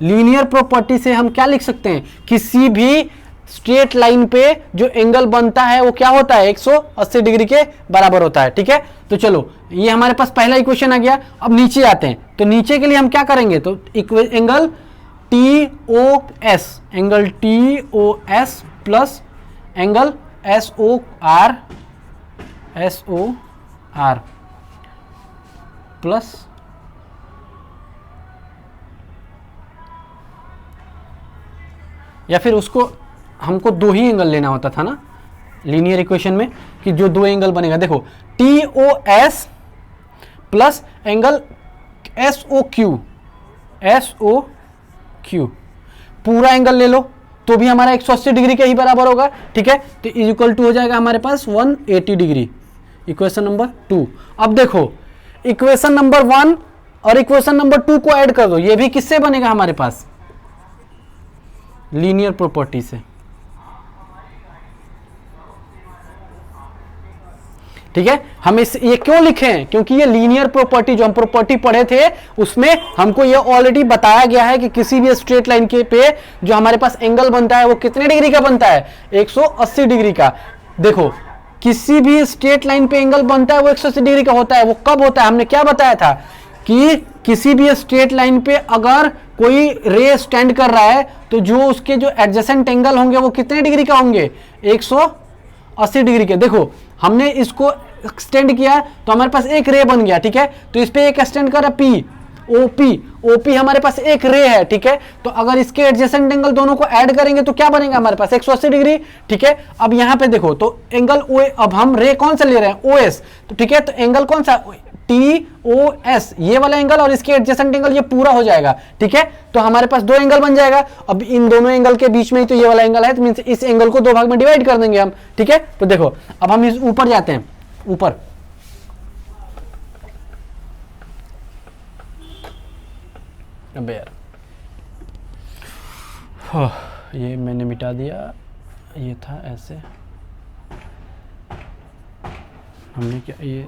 A: लीनियर प्रॉपर्टी से हम क्या लिख सकते हैं, किसी भी स्ट्रेट लाइन पे जो एंगल बनता है वो क्या होता है, 180 डिग्री के बराबर होता है, ठीक है। तो चलो ये हमारे पास पहला इक्वेशन आ गया। अब नीचे आते हैं, तो नीचे के लिए हम क्या करेंगे, तो angle TOS plus angle SOR plus या फिर उसको हमको दो ही एंगल लेना होता था ना लीनियर इक्वेशन में, कि जो दो एंगल बनेगा, देखो TOS प्लस एंगल SOQ पूरा एंगल ले लो तो भी हमारा 180 डिग्री के ही बराबर होगा, ठीक है। तो इज इक्वल टू हो जाएगा हमारे पास 180 डिग्री, इक्वेशन नंबर 2। अब देखो इक्वेशन नंबर 1 और इक्वेशन नंबर 2 को ऐड कर दो, ये भी किससे बनेगा हमारे पास, लीनियर प्रॉपर्टी से। ठीक है। हम इस ये क्यों लिखे हैं, क्योंकि ये लीनियर प्रॉपर्टी जो हम प्रॉपर्टी पढ़े थे उसमें हमको ये ऑलरेडी बताया गया है कि किसी भी स्ट्रेट लाइन के पे जो हमारे पास एंगल बनता है वो कितने डिग्री का बनता है, 180 डिग्री का। देखो किसी भी स्ट्रेट लाइन पे एंगल बनता है वो 180 डिग्री का होता है। वो कब होता है, हमने क्या बताया था कि किसी भी स्ट्रेट लाइन पे अगर कोई रे स्टैंड कर रहा है तो जो उसके जो एडजेसेंट एंगल होंगे वो कितने डिग्री का होंगे, 180 डिग्री के। देखो हमने इसको एक्सटेंड किया तो हमारे पास एक रे बन गया, ठीक है। तो इस पे एक एक्सटेंड कर पी, ओपी हमारे पास एक रे है, ठीक है। तो अगर इसके एडजेसेंट एंगल दोनों को ऐड करेंगे तो क्या बनेगा हमारे पास, 180 डिग्री, ठीक है। अब यहां पे देखो तो एंगल ओ, अब हम रे कौन सा ले रहे हैं, ओएस, तो ठीक है। तो एंगल कौन सा, TOS, ये वाला एंगल और इसके एडजेसेंट एंगल ये पूरा हो जाएगा, ठीक है। तो हमारे पास दो एंगल बन जाएगा। अब इन दोनों एंगल के बीच में ही तो ये वाला एंगल है, तो मींस इस एंगल को दो भाग में डिवाइड कर देंगे हम, ठीक है। तो देखो अब हम इस ऊपर जाते हैं, ऊपर अब यार ये मैंने मिटा दिया, ये था ऐसे, हमने क्या, ये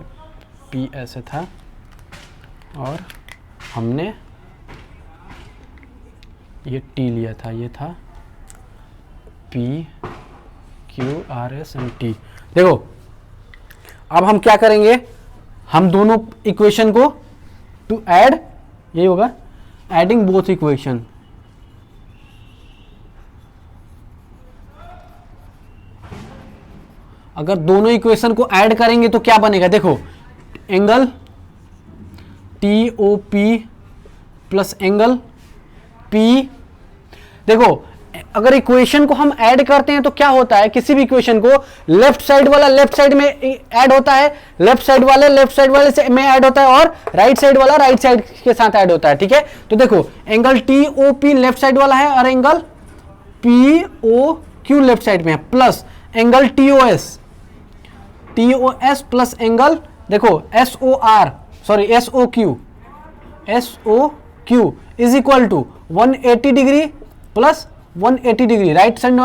A: P ऐसे था और हमने ये T लिया था, ये था P Q R S and T। देखो अब हम क्या करेंगे, हम दोनों इक्वेशन को टू ऐड, ये होगा एडिंग बोथ इक्वेशन, अगर दोनों इक्वेशन को ऐड करेंगे तो क्या बनेगा, देखो angle TOP plus angle P। देखो अगर इक्वेशन को हम ऐड करते हैं तो क्या होता है, किसी भी इक्वेशन को लेफ्ट साइड वाला लेफ्ट साइड में ऐड होता है, लेफ्ट साइड वाले से में ऐड होता है, और राइट साइड वाला राइट साइड के साथ ऐड होता है, ठीक है। तो देखो एंगल TOP लेफ्ट साइड वाला है और एंगल POQ लेफ्ट साइड में है, plus angle TOS plus angle देखो SOQ is equal to 180 degree plus 180 degree. Right side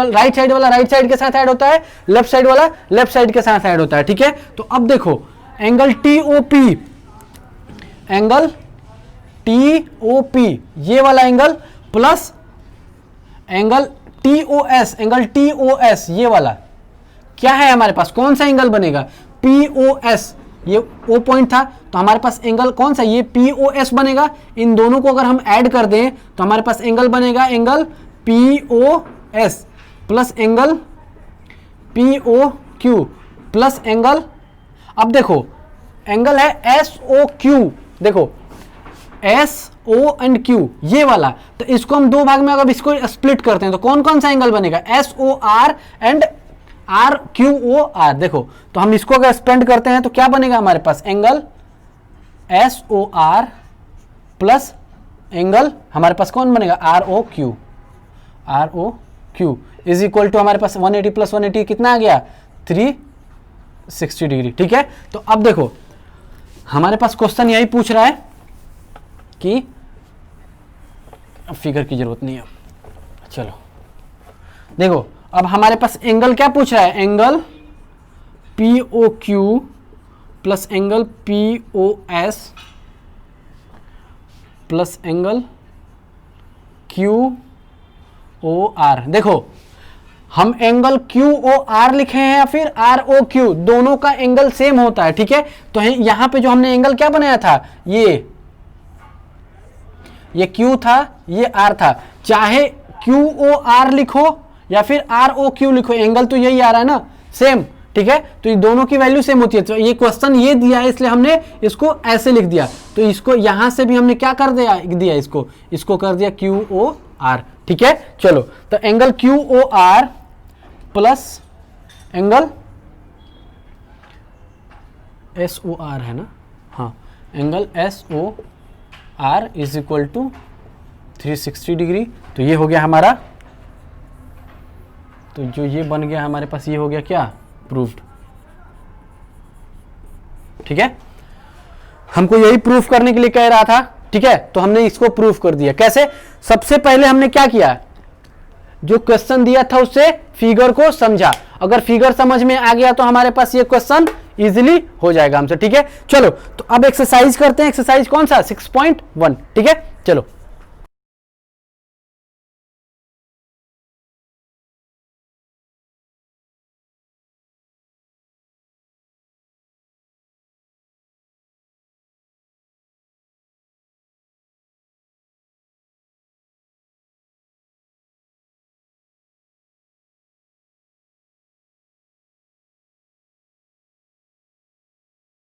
A: वाला राइट साइड के साथ ऐड होता है, लेफ्ट साइड वाला लेफ्ट साइड के साथ ऐड होता है, ठीक है। तो अब देखो एंगल TOP ये वाला एंगल प्लस एंगल TOS ये वाला क्या है हमारे पास, कौन सा एंगल बनेगा, POS, ये O पॉइंट था तो हमारे पास एंगल कौन सा, ये POS बनेगा। इन दोनों को अगर हम ऐड कर दें तो हमारे पास एंगल बनेगा angle POS plus angle POQ plus angle, अब देखो एंगल है SOQ, देखो SO एंड Q ये वाला, तो इसको हम दो भाग में अगर इसको स्प्लिट करते हैं तो कौन कौन सा एंगल बनेगा, SOR एंड RQOR। देखो तो हम इसको अगर स्पेंड करते हैं तो क्या बनेगा हमारे पास, एंगल SOR प्लस एंगल हमारे पास कौन बनेगा, ROQ इज इक्वल टू हमारे पास 180 प्लस 180 कितना आ गया, 360 डिग्री, ठीक है। तो अब देखो हमारे पास क्वेश्चन यही पूछ रहा है कि फिगर की जरूरत नहीं है, चलो देखो अब हमारे पास एंगल क्या पूछ रहा है, angle POQ plus angle POS plus angle QOR। देखो हम एंगल QOR लिखे हैं या फिर ROQ, दोनों का एंगल सेम होता है, ठीक है। तो यहां पे जो हमने एंगल क्या बनाया था, ये Q था, ये R था, चाहे QOR लिखो या फिर ROQ लिखो, एंगल तो यही आ रहा है ना, सेम, ठीक है। तो ये दोनों की वैल्यू सेम होती है। तो ये क्वेश्चन ये दिया है इसलिए हमने इसको ऐसे लिख दिया। तो इसको यहां से भी हमने क्या कर दिया इसको कर दिया QOR, ठीक है। चलो तो angle QOR plus angle SOR है ना, हाँ, angle SOR is equal to 360 degree. तो ये हो गया हमारा, तो जो ये बन गया हमारे पास, ये हो गया क्या, प्रूव्ड, ठीक है। हमको यही प्रूफ करने के लिए कह रहा था, ठीक है। तो हमने इसको प्रूफ कर दिया। कैसे, सबसे पहले हमने क्या किया, जो क्वेश्चन दिया था उससे फिगर को समझा। अगर फिगर समझ में आ गया तो हमारे पास ये क्वेश्चन इजीली हो जाएगा हमसे, ठीक है। चलो तो अब एक्सरसाइज करते हैं, एक्सरसाइज कौन सा 6.1, ठीक है। चलो